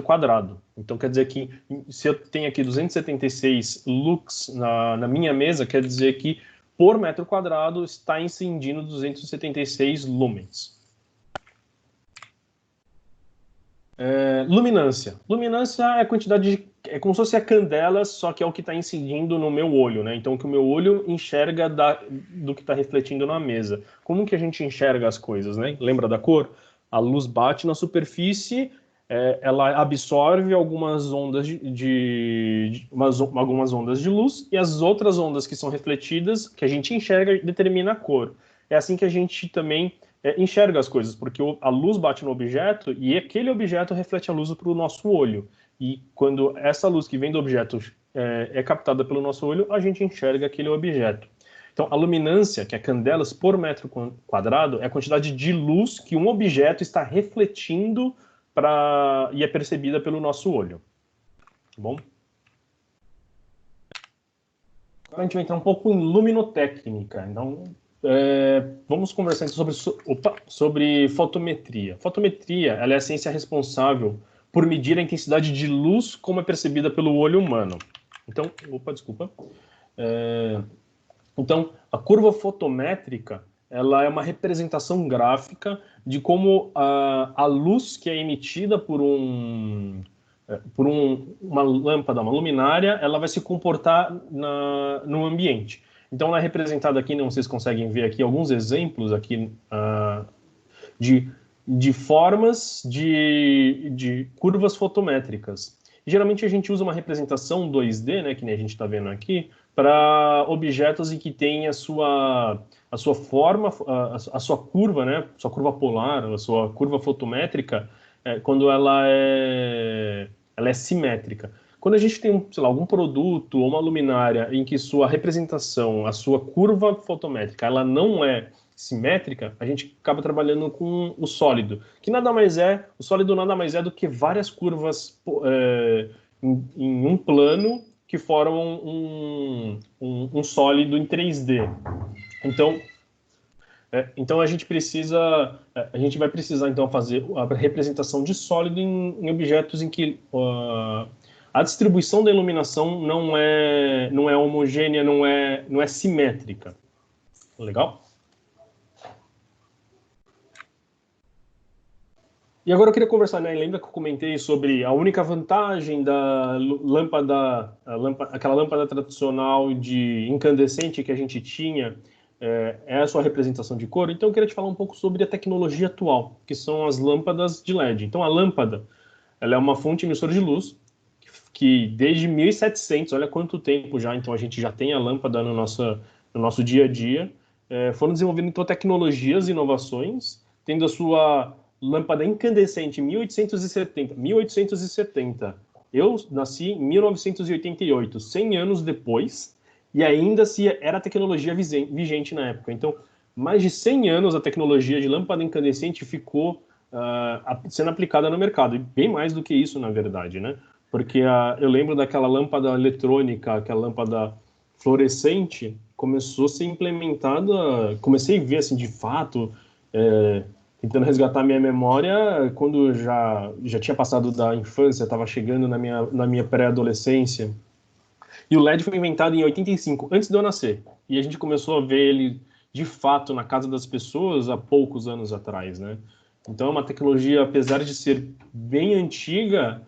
quadrado. Então, quer dizer que se eu tenho aqui 276 lux na minha mesa, quer dizer que por metro quadrado está incidindo 276 lumens. Luminância. Luminância é a quantidade de... É como se fosse a candela, só que é o que está incidindo no meu olho, né? Então, o que o meu olho enxerga do que está refletindo na mesa. Como que a gente enxerga as coisas, né? Lembra da cor? A luz bate na superfície, ela absorve algumas ondas algumas ondas de luz, e as outras ondas que são refletidas, que a gente enxerga, determina a cor. É assim que a gente também enxerga as coisas, porque a luz bate no objeto e aquele objeto reflete a luz para o nosso olho. E quando essa luz que vem do objeto é captada pelo nosso olho, a gente enxerga aquele objeto. Então, a luminância, que é candelas por metro quadrado, é a quantidade de luz que um objeto está refletindo e é percebida pelo nosso olho. Tá bom? Agora a gente vai entrar um pouco em luminotécnica. Então, vamos conversar então sobre fotometria. Fotometria ela é a ciência responsável por medir a intensidade de luz como é percebida pelo olho humano. Então, Então, a curva fotométrica ela é uma representação gráfica de como a luz que é emitida por uma lâmpada, uma luminária, ela vai se comportar no ambiente. Então, ela é representada aqui, não vocês conseguem ver aqui alguns exemplos aqui de formas de curvas fotométricas. Geralmente a gente usa uma representação 2D, né, que nem a gente está vendo aqui, para objetos em que tem a sua forma, a sua curva, né, sua curva polar, a sua curva fotométrica, quando ela é simétrica. Quando a gente tem, sei lá, algum produto ou uma luminária em que sua representação, a sua curva fotométrica, ela não é simétrica, a gente acaba trabalhando com o sólido, que nada mais é, o sólido nada mais é do que várias curvas em um plano que formam um sólido em 3D. Então a gente vai precisar então fazer a representação de sólido em objetos em que a distribuição da iluminação não é homogênea, não é simétrica. Legal? E agora eu queria conversar, né? Lembra que eu comentei sobre a única vantagem da lâmpada, aquela lâmpada tradicional de incandescente que a gente tinha, é a sua representação de cor? Então eu queria te falar um pouco sobre a tecnologia atual, que são as lâmpadas de LED. Então a lâmpada, ela é uma fonte emissora de luz que desde 1700, olha quanto tempo já, então a gente já tem a lâmpada no nosso dia a dia, foram desenvolvendo então tecnologias e inovações, tendo a sua lâmpada incandescente em 1870. Eu nasci em 1988, 100 anos depois, e ainda se era tecnologia vigente na época. Então, mais de 100 anos a tecnologia de lâmpada incandescente ficou sendo aplicada no mercado, e bem mais do que isso, na verdade, né? Porque eu lembro daquela lâmpada eletrônica, aquela lâmpada fluorescente, começou a ser implementada, comecei a ver, assim, de fato, tentando resgatar minha memória, quando já tinha passado da infância, estava chegando na minha pré-adolescência. E o LED foi inventado em 85, antes de eu nascer. E a gente começou a ver ele, de fato, na casa das pessoas há poucos anos atrás, né? Então é uma tecnologia, apesar de ser bem antiga,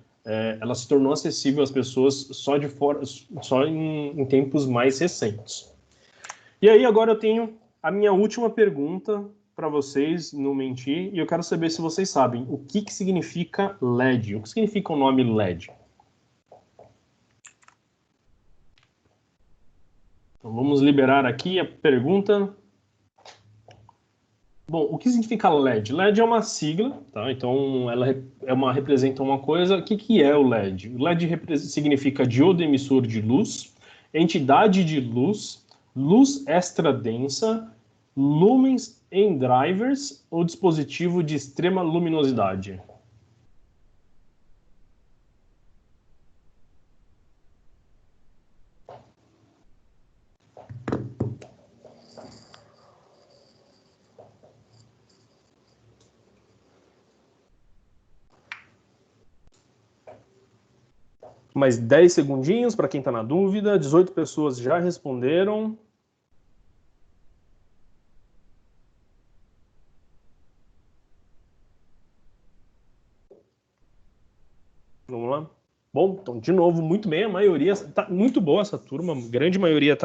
ela se tornou acessível às pessoas só em tempos mais recentes. E aí agora eu tenho a minha última pergunta para vocês, não mentir, e eu quero saber se vocês sabem o que significa LED. O que significa o nome LED? Então, vamos liberar aqui a pergunta. Bom, o que significa LED? LED é uma sigla, tá? Então ela representa uma coisa. O que é o LED? O LED significa diodo emissor de luz, entidade de luz, luz extra densa, lumens em drivers ou dispositivo de extrema luminosidade. Mais 10 segundinhos para quem está na dúvida. 18 pessoas já responderam. Vamos lá. Bom, então, de novo, muito bem. A maioria está muito boa, essa turma. A grande maioria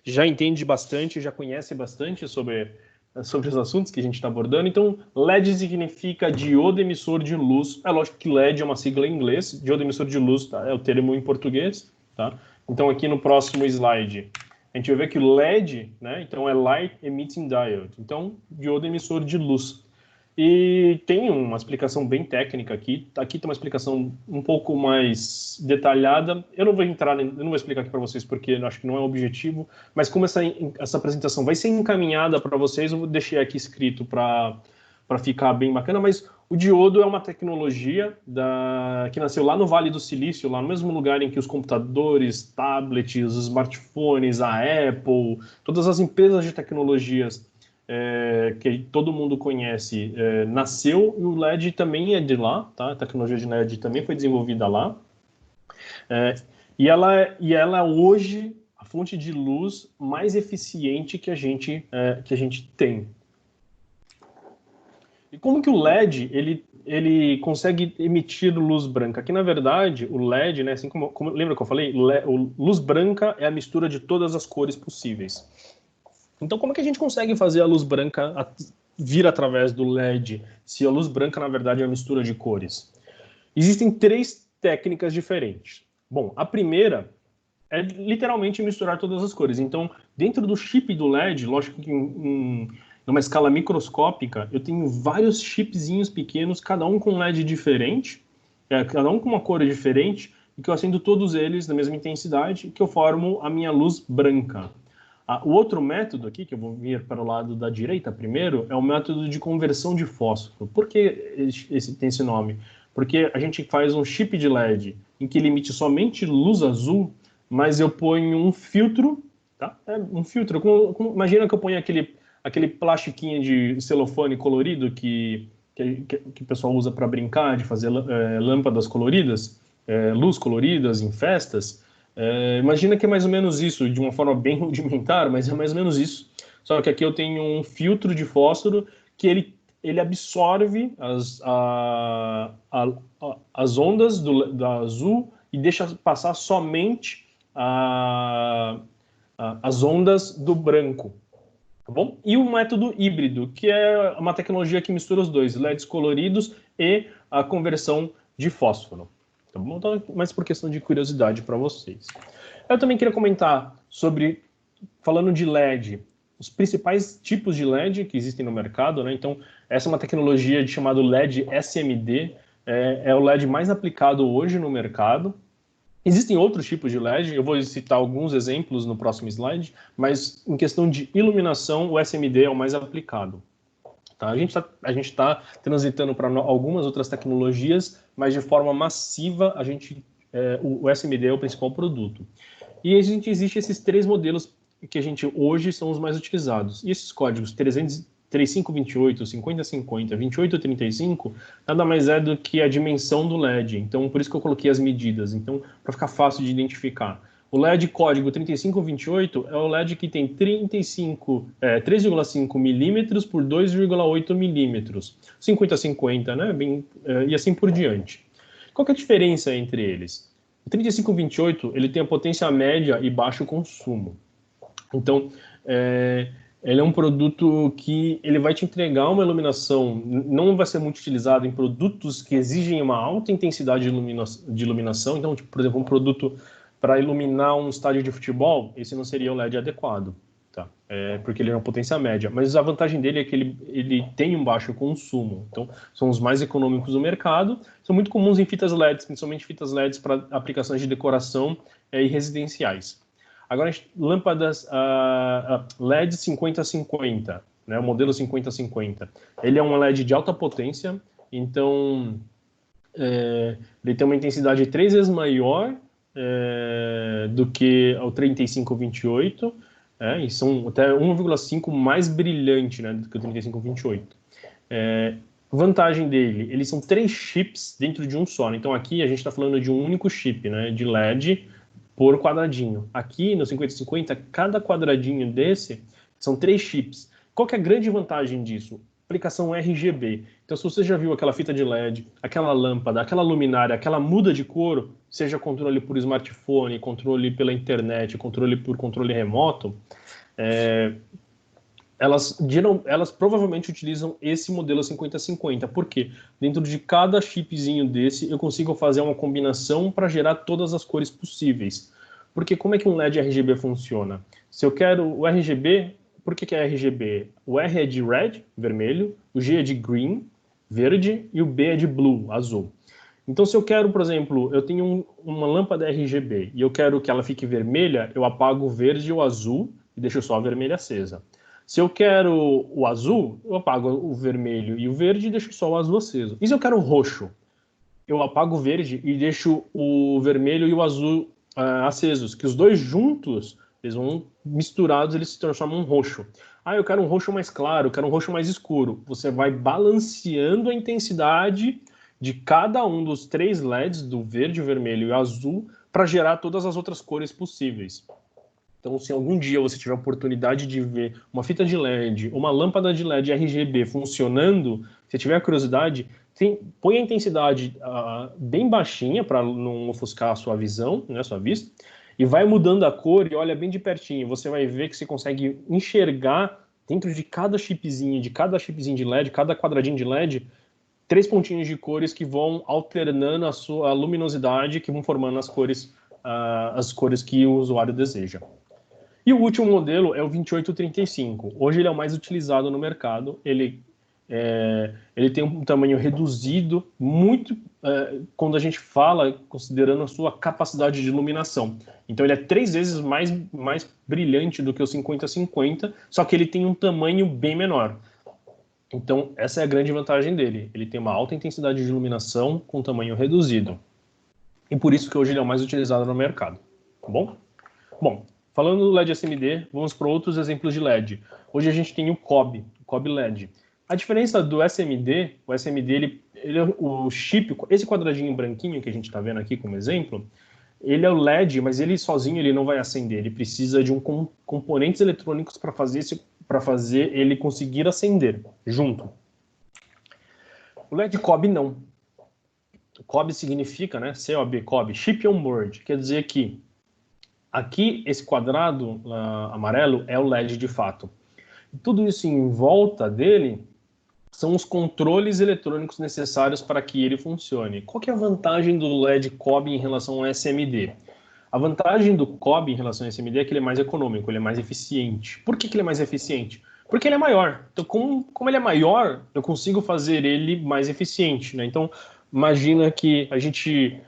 já entende bastante, já conhece bastante sobre os assuntos que a gente está abordando. Então, LED significa diodo emissor de luz. É lógico que LED é uma sigla em inglês, diodo emissor de luz, tá? É o termo em português. Tá? Então, aqui no próximo slide, a gente vai ver que o LED, né, então é Light Emitting Diode. Então, diodo emissor de luz. E tem uma explicação bem técnica aqui. Aqui tem uma explicação um pouco mais detalhada. Eu não vou explicar aqui para vocês porque eu acho que não é o objetivo, mas como essa apresentação vai ser encaminhada para vocês, eu vou deixar aqui escrito para ficar bem bacana, mas o diodo é uma tecnologia que nasceu lá no Vale do Silício, lá no mesmo lugar em que os computadores, tablets, os smartphones, a Apple, todas as empresas de tecnologias que todo mundo conhece, nasceu, e o LED também é de lá, tá? A tecnologia de LED também foi desenvolvida lá. E ela é hoje a fonte de luz mais eficiente que a gente tem. E como que o LED ele consegue emitir luz branca? Aqui, na verdade, o LED, né, assim como lembra que eu falei? Luz branca é a mistura de todas as cores possíveis. Então, como é que a gente consegue fazer a luz branca vir através do LED, se a luz branca, na verdade, é uma mistura de cores? Existem 3 técnicas diferentes. Bom, a primeira é literalmente misturar todas as cores. Então, dentro do chip do LED, lógico que numa escala microscópica, eu tenho vários chipzinhos pequenos, cada um com LED diferente, cada um com uma cor diferente, e que eu acendo todos eles na mesma intensidade, que eu formo a minha luz branca. O outro método aqui, que eu vou vir para o lado da direita primeiro, é o método de conversão de fósforo. Por que tem esse nome? Porque a gente faz um chip de LED em que ele emite somente luz azul, mas eu ponho um filtro, tá? Um filtro. Imagina que eu ponho aquele plastiquinho de celofane colorido que o pessoal usa para brincar, de fazer lâmpadas coloridas, luz coloridas em festas. Imagina que é mais ou menos isso, de uma forma bem rudimentar, mas é mais ou menos isso. Só que aqui eu tenho um filtro de fósforo que ele absorve as ondas do azul e deixa passar somente as ondas do branco. Tá bom? E o método híbrido, que é uma tecnologia que mistura os dois, LEDs coloridos e a conversão de fósforo. Tá bom? Então, mas por questão de curiosidade para vocês. Eu também queria comentar sobre, falando de LED, os principais tipos de LED que existem no mercado, né? Então, essa é uma tecnologia chamada LED SMD, é o LED mais aplicado hoje no mercado. Existem outros tipos de LED, eu vou citar alguns exemplos no próximo slide, mas em questão de iluminação, o SMD é o mais aplicado. Tá? A gente está transitando para algumas outras tecnologias, mas de forma massiva o SMD é o principal produto. E existe esses três modelos que hoje são os mais utilizados. E esses códigos 3528, 5050, 2835, nada mais é do que a dimensão do LED. Então, por isso que eu coloquei as medidas. Então, para ficar fácil de identificar. O LED código 3528 é o LED que tem 3,5 milímetros por 2,8 milímetros. 5050, né? E assim por diante. Qual que é a diferença entre eles? O 3528 ele tem a potência média e baixo consumo. Então, ele é um produto que ele vai te entregar uma iluminação, não vai ser muito utilizado em produtos que exigem uma alta intensidade de iluminação. Então, tipo, por exemplo, um produto para iluminar um estádio de futebol, esse não seria o LED adequado, tá? Porque ele é uma potência média. Mas a vantagem dele é que ele tem um baixo consumo. Então, são os mais econômicos do mercado. São muito comuns em fitas LEDs, principalmente fitas LEDs para aplicações de decoração e residenciais. Agora, lâmpadas LED 5050, né, o modelo 5050. Ele é um LED de alta potência, então ele tem uma intensidade 3 vezes maior do que o 3528, e são até 1,5 mais brilhante, né, do que o 3528. Vantagem dele, eles são 3 chips dentro de um só. Então aqui a gente está falando de um único chip, né, de LED por quadradinho. Aqui no 5050, cada quadradinho desse são 3 chips. Qual que é a grande vantagem disso? Aplicação RGB. Então, se você já viu aquela fita de LED, aquela lâmpada, aquela luminária, aquela muda de cor, seja controle por smartphone, controle pela internet, controle por controle remoto, elas provavelmente utilizam esse modelo 5050. Por quê? Dentro de cada chipzinho desse, eu consigo fazer uma combinação para gerar todas as cores possíveis. Porque como é que um LED RGB funciona? Se eu quero o RGB, por que é RGB? O R é de red, vermelho, o G é de green, verde, e o B é de blue, azul. Então, se eu quero, por exemplo, eu tenho uma lâmpada RGB e eu quero que ela fique vermelha, eu apago o verde e o azul e deixo só a vermelha acesa. Se eu quero o azul, eu apago o vermelho e o verde e deixo só o azul aceso. E se eu quero o roxo? Eu apago o verde e deixo o vermelho e o azul acesos, que os dois juntos, eles vão misturados, eles se transformam em roxo. Eu quero um roxo mais claro, eu quero um roxo mais escuro. Você vai balanceando a intensidade de cada um dos 3 LEDs, do verde, vermelho e azul, para gerar todas as outras cores possíveis. Então, se algum dia você tiver a oportunidade de ver uma fita de LED, uma lâmpada de LED RGB funcionando, se tiver a curiosidade, põe a intensidade bem baixinha para não ofuscar a sua visão, né, a sua vista, e vai mudando a cor e olha bem de pertinho. Você vai ver que você consegue enxergar dentro de cada chipzinho de LED, cada quadradinho de LED, 3 pontinhos de cores que vão alternando a luminosidade, que vão formando as cores que o usuário deseja. E o último modelo é o 2835. Hoje ele é o mais utilizado no mercado. Ele ele tem um tamanho reduzido, muito quando a gente fala, considerando a sua capacidade de iluminação. Então, ele é 3 vezes mais brilhante do que o 50-50, só que ele tem um tamanho bem menor. Então, essa é a grande vantagem dele. Ele tem uma alta intensidade de iluminação com tamanho reduzido. E por isso que hoje ele é o mais utilizado no mercado. Tá bom? Bom, falando do LED SMD, vamos para outros exemplos de LED. Hoje a gente tem o COB LED. A diferença do SMD, o SMD, ele é o chip, esse quadradinho branquinho que a gente está vendo aqui como exemplo, ele é o LED, mas ele sozinho ele não vai acender, ele precisa de componentes eletrônicos para fazer ele conseguir acender junto. O LED COB não. COB significa, né, COB, COB, Chip on Board, quer dizer que aqui esse quadrado amarelo é o LED de fato. Tudo isso em volta dele são os controles eletrônicos necessários para que ele funcione. Qual que é a vantagem do LED COB em relação ao SMD? A vantagem do COB em relação ao SMD é que ele é mais econômico, ele é mais eficiente. Por que ele é mais eficiente? Porque ele é maior. Então, como ele é maior, eu consigo fazer ele mais eficiente, né? Então, imagina que a gente...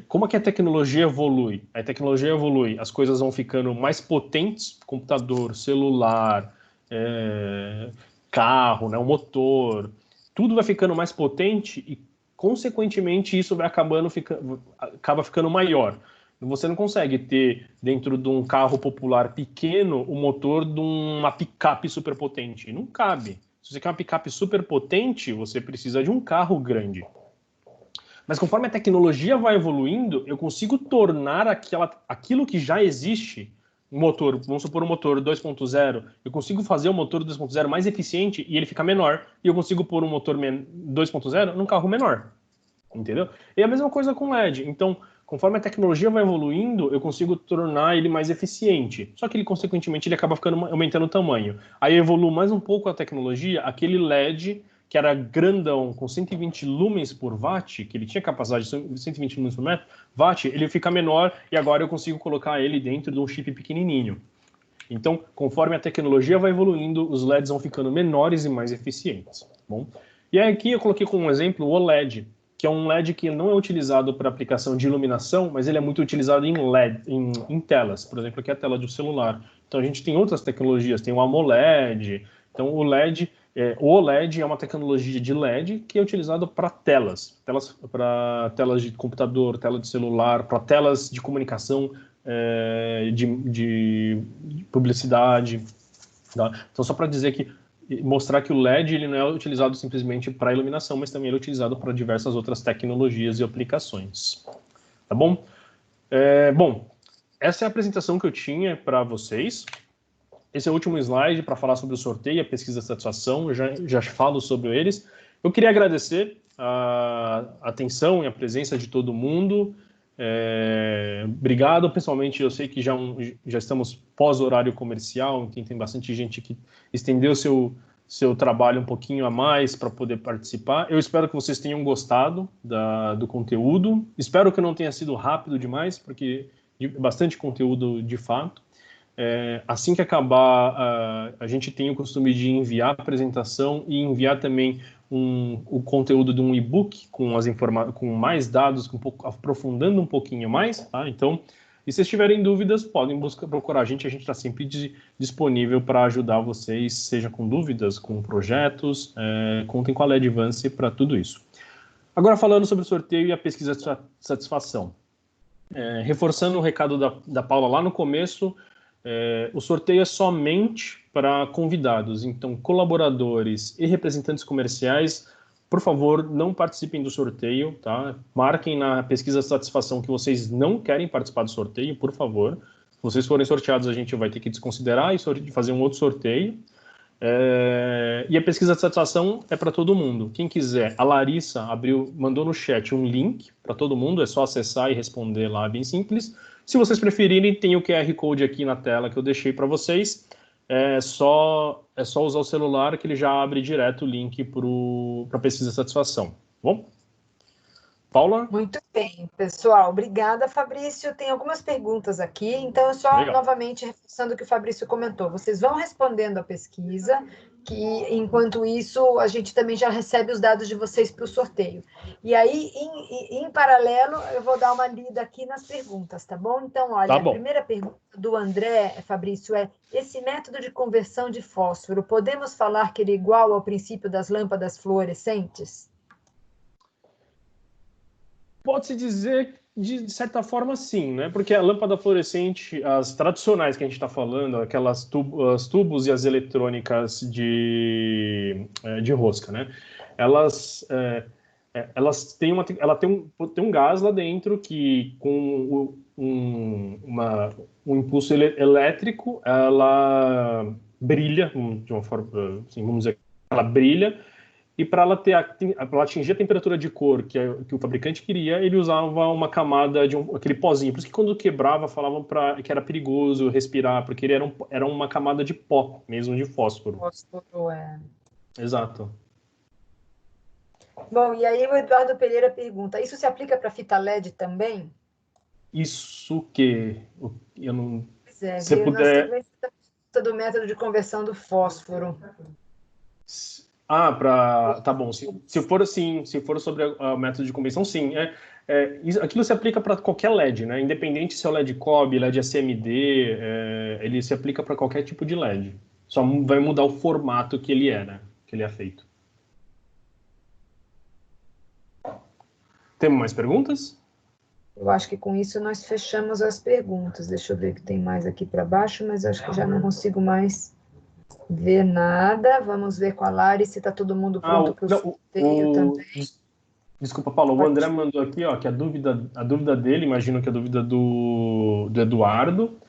como é que a tecnologia evolui? A tecnologia evolui, as coisas vão ficando mais potentes, computador, celular, carro, né, o motor, tudo vai ficando mais potente e, consequentemente, isso vai acaba ficando maior. Você não consegue ter, dentro de um carro popular pequeno, o motor de uma picape superpotente. Não cabe. Se você quer uma picape superpotente, você precisa de um carro grande. Mas conforme a tecnologia vai evoluindo, eu consigo tornar aquilo que já existe, um motor, vamos supor um motor 2.0, eu consigo fazer o motor 2.0 mais eficiente e ele fica menor. E eu consigo pôr um motor 2.0 num carro menor. Entendeu? E a mesma coisa com LED. Então, conforme a tecnologia vai evoluindo, eu consigo tornar ele mais eficiente. Só que ele, consequentemente, ele acaba aumentando o tamanho. Aí evolui mais um pouco a tecnologia, aquele LED que era grandão, com 120 lumens por watt, que ele tinha capacidade de 120 lumens por watt, ele fica menor e agora eu consigo colocar ele dentro de um chip pequenininho. Então, conforme a tecnologia vai evoluindo, os LEDs vão ficando menores e mais eficientes. Bom? E aí aqui eu coloquei como exemplo o OLED, que é um LED que não é utilizado para aplicação de iluminação, mas ele é muito utilizado em LED, em telas. Por exemplo, aqui é a tela de um celular. Então a gente tem outras tecnologias, tem o AMOLED. Então o OLED é uma tecnologia de LED que é utilizado para para telas de computador, tela de celular, para telas de comunicação, de publicidade. Tá? Então só para dizer que mostrar que o LED ele não é utilizado simplesmente para iluminação, mas também ele é utilizado para diversas outras tecnologias e aplicações. Tá bom? Bom, essa é a apresentação que eu tinha para vocês. Esse é o último slide para falar sobre o sorteio e a pesquisa de satisfação. Eu já falo sobre eles. Eu queria agradecer a atenção e a presença de todo mundo. Obrigado, pessoalmente, eu sei que já estamos pós-horário comercial, então tem bastante gente que estendeu seu trabalho um pouquinho a mais para poder participar. Eu espero que vocês tenham gostado do conteúdo. Espero que não tenha sido rápido demais, porque é bastante conteúdo de fato. Assim que acabar, a gente tem o costume de enviar a apresentação e enviar também o conteúdo de um e-book com mais dados, aprofundando um pouquinho mais. Tá? Então, e se vocês tiverem dúvidas, podem procurar a gente está sempre disponível para ajudar vocês, seja com dúvidas, com projetos, contem com a LED Advance para tudo isso. Agora, falando sobre o sorteio e a pesquisa de satisfação. Reforçando o recado da Paula lá no começo, o sorteio é somente para convidados, então colaboradores e representantes comerciais, por favor, não participem do sorteio, tá? Marquem na pesquisa de satisfação que vocês não querem participar do sorteio, por favor. Se vocês forem sorteados, a gente vai ter que desconsiderar e fazer um outro sorteio. E a pesquisa de satisfação é para todo mundo. Quem quiser, a Larissa mandou no chat um link para todo mundo, é só acessar e responder lá, bem simples. Se vocês preferirem, tem o QR Code aqui na tela que eu deixei para vocês. É só usar o celular que ele já abre direto o link para a pesquisa de satisfação. Bom? Paula? Muito bem, pessoal. Obrigada, Fabrício. Tem algumas perguntas aqui, então eu só Legal. Novamente reforçando o que o Fabrício comentou. Vocês vão respondendo a pesquisa que, enquanto isso, a gente também já recebe os dados de vocês para o sorteio. E aí, em paralelo, eu vou dar uma lida aqui nas perguntas, tá bom? Então, olha, Tá a bom. primeira pergunta do André, Fabrício, é: esse método de conversão de fósforo, podemos falar que ele é igual ao princípio das lâmpadas fluorescentes? Pode-se dizer, de certa forma, sim, né? Porque a lâmpada fluorescente, as tradicionais que a gente está falando, aquelas as tubos e as eletrônicas de rosca, né? Elas têm tem um gás lá dentro que, com um impulso elétrico, ela brilha, de uma forma, assim, vamos dizer, ela brilha. E para ela atingir a temperatura de cor que o fabricante queria, ele usava uma camada de aquele pozinho. Por isso que quando quebrava, falavam que era perigoso respirar, porque ele era uma camada de pó, mesmo de fósforo. Fósforo, é. Exato. Bom, e aí o Eduardo Pereira pergunta: isso se aplica para fita LED também? Isso que eu não. Pois é, Se você veio na puder. sequência do método de conversão do fósforo. Tá bom. Se for assim, se for sobre o método de conversão, sim. Aquilo se aplica para qualquer LED, né? Independente se é o LED COB, LED SMD, ele se aplica para qualquer tipo de LED. Só vai mudar o formato que ele é, né? Que ele é feito. Temos mais perguntas? Eu acho que com isso nós fechamos as perguntas. Deixa eu ver o que tem mais aqui para baixo, mas acho que já não consigo mais ver nada. Vamos ver com a Lari se está todo mundo pronto para o sorteio também. Desculpa, Paulo. O André mandou aqui, ó, que a dúvida dele, imagino que a dúvida do Eduardo,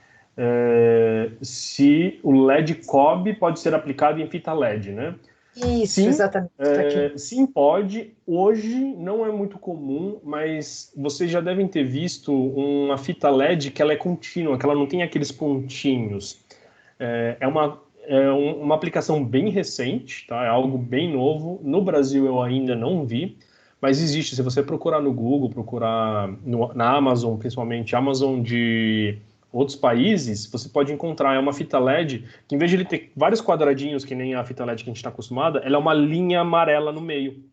se o LED COB pode ser aplicado em fita LED, né? Isso, Sim, exatamente. Tá aqui. sim, pode. Hoje não é muito comum, mas vocês já devem ter visto uma fita LED que ela é contínua, que ela não tem aqueles pontinhos. Uma aplicação bem recente, tá? É algo bem novo. No Brasil eu ainda não vi, mas existe. Se você procurar no Google, procurar na Amazon, principalmente Amazon de outros países, você pode encontrar. É uma fita LED que, em vez de ele ter vários quadradinhos, que nem a fita LED que a gente está acostumada, ela é uma linha amarela no meio.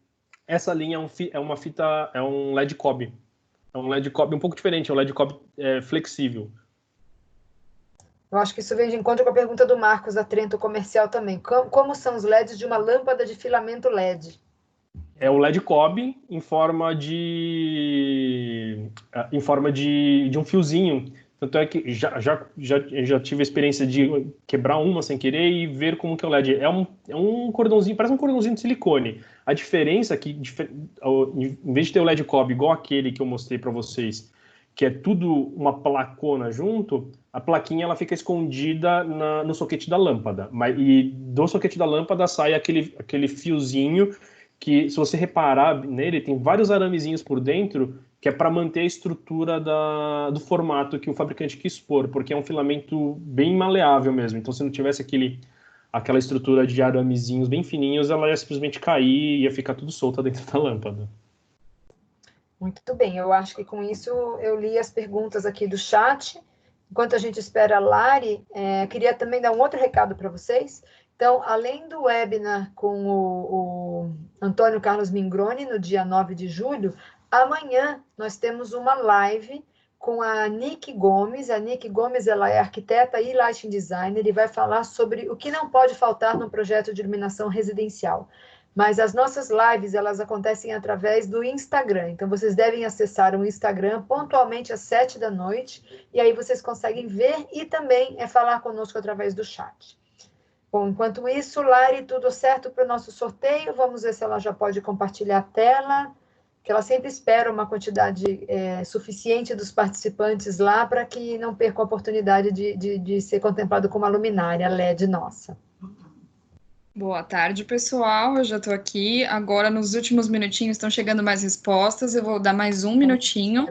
Essa linha é um LED COB. É um LED COB um pouco diferente, é um LED COB flexível. Eu acho que isso vem de encontro com a pergunta do Marcos, da Trento Comercial também. Como são os LEDs de uma lâmpada de filamento LED? É o LED COB em forma de um fiozinho. Tanto é que já tive a experiência de quebrar uma sem querer e ver como que é o LED. É um cordãozinho, parece um cordãozinho de silicone. A diferença é que, em vez de ter o LED COB igual aquele que eu mostrei para vocês, que é tudo uma placona junto, a plaquinha ela fica escondida no soquete da lâmpada. E do soquete da lâmpada sai aquele fiozinho que, se você reparar nele, tem vários aramezinhos por dentro, que é para manter a estrutura do formato que o fabricante quis pôr, porque é um filamento bem maleável mesmo. Então, se não tivesse aquela estrutura de aramezinhos bem fininhos, ela ia simplesmente cair e ia ficar tudo solta dentro da lâmpada. Muito bem, eu acho que com isso eu li as perguntas aqui do chat. Enquanto a gente espera a Lari, queria também dar um outro recado para vocês. Então, além do webinar com o Antônio Carlos Mingroni, no dia 9 de julho, amanhã nós temos uma live com a Nick Gomes. A Nick Gomes ela é arquiteta e lighting designer e vai falar sobre o que não pode faltar no projeto de iluminação residencial. Mas as nossas lives, elas acontecem através do Instagram. Então, vocês devem acessar o Instagram pontualmente às 7 da noite, e aí vocês conseguem ver e também falar conosco através do chat. Bom, enquanto isso, Lari, tudo certo para o nosso sorteio? Vamos ver se ela já pode compartilhar a tela, que ela sempre espera uma quantidade suficiente dos participantes lá para que não percam a oportunidade de ser contemplado com uma luminária LED nossa. Boa tarde, pessoal. Eu já estou aqui. Agora, nos últimos minutinhos, estão chegando mais respostas. Eu vou dar mais um minutinho.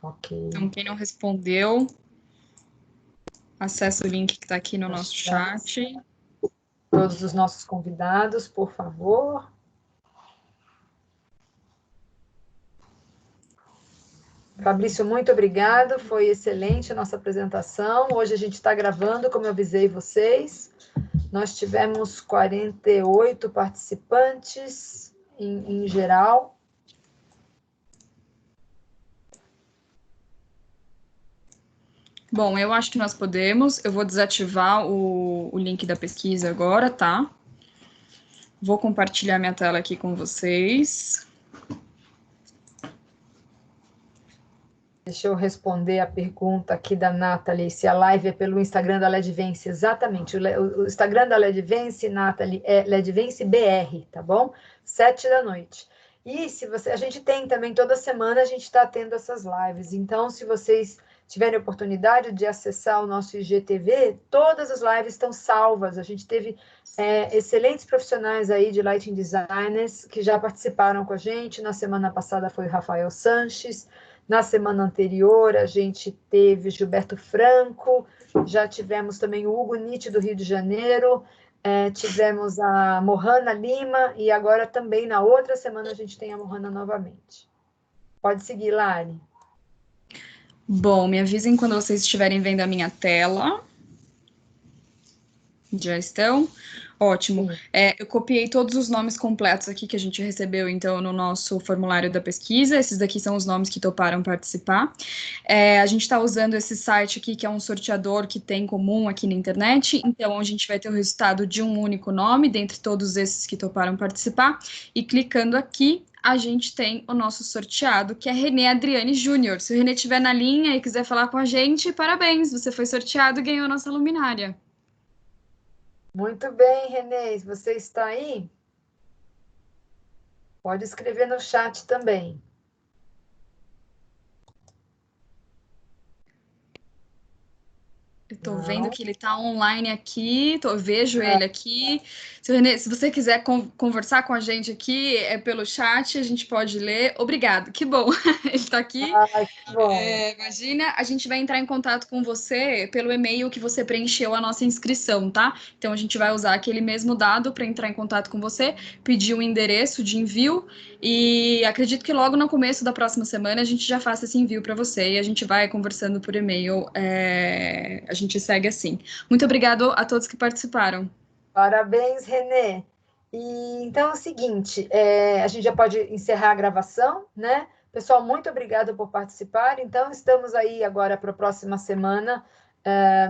Ok. Então, quem não respondeu, acessa o link que está aqui no nosso chat. Todos os nossos convidados, por favor. Fabrício, muito obrigado, foi excelente a nossa apresentação. Hoje a gente está gravando, como eu avisei vocês. Nós tivemos 48 participantes em geral. Bom, eu acho que nós podemos. Eu vou desativar o link da pesquisa agora, tá? Vou compartilhar minha tela aqui com vocês. Deixa eu responder a pergunta aqui da Nathalie, se a live é pelo Instagram da Ledvence. Exatamente, o Instagram da Ledvence, Nathalie, é Ledvence BR, tá bom? 7 da noite. E se você, a gente tem também, toda semana a gente está tendo essas lives, então se vocês tiverem oportunidade de acessar o nosso IGTV, todas as lives estão salvas. A gente teve excelentes profissionais aí de Lighting Designers que já participaram com a gente. Na semana passada foi o Rafael Sanches, na semana anterior a gente teve Gilberto Franco, já tivemos também o Hugo Nietzsche do Rio de Janeiro, tivemos a Mohana Lima, e agora também na outra semana a gente tem a Mohana novamente. Pode seguir, Lari. Bom, me avisem quando vocês estiverem vendo a minha tela. Já estão? Ótimo. Eu copiei todos os nomes completos aqui que a gente recebeu, então, no nosso formulário da pesquisa. Esses daqui são os nomes que toparam participar. A gente está usando esse site aqui, que é um sorteador que tem comum aqui na internet. Então, a gente vai ter o resultado de um único nome, dentre todos esses que toparam participar. E clicando aqui, a gente tem o nosso sorteado, que é René Adriane Júnior. Se o René estiver na linha e quiser falar com a gente, parabéns, você foi sorteado e ganhou a nossa luminária. Muito bem, Renê, você está aí? Pode escrever no chat também. Eu tô vendo que ele está online aqui, vejo ele aqui. Se você quiser conversar com a gente aqui, é pelo chat, a gente pode ler. Obrigado, que bom, ele está aqui. Ai, que bom. Imagina, a gente vai entrar em contato com você pelo e-mail que você preencheu a nossa inscrição, tá? Então, a gente vai usar aquele mesmo dado para entrar em contato com você, pedir um endereço de envio, e acredito que logo no começo da próxima semana a gente já faça esse envio para você, e a gente vai conversando por e-mail, a gente segue assim. Muito obrigado a todos que participaram. Parabéns, Renê. E, então é o seguinte, a gente já pode encerrar a gravação, né? Pessoal, muito obrigado por participar. Então, estamos aí agora para a próxima semana.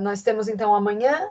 Nós temos, então, amanhã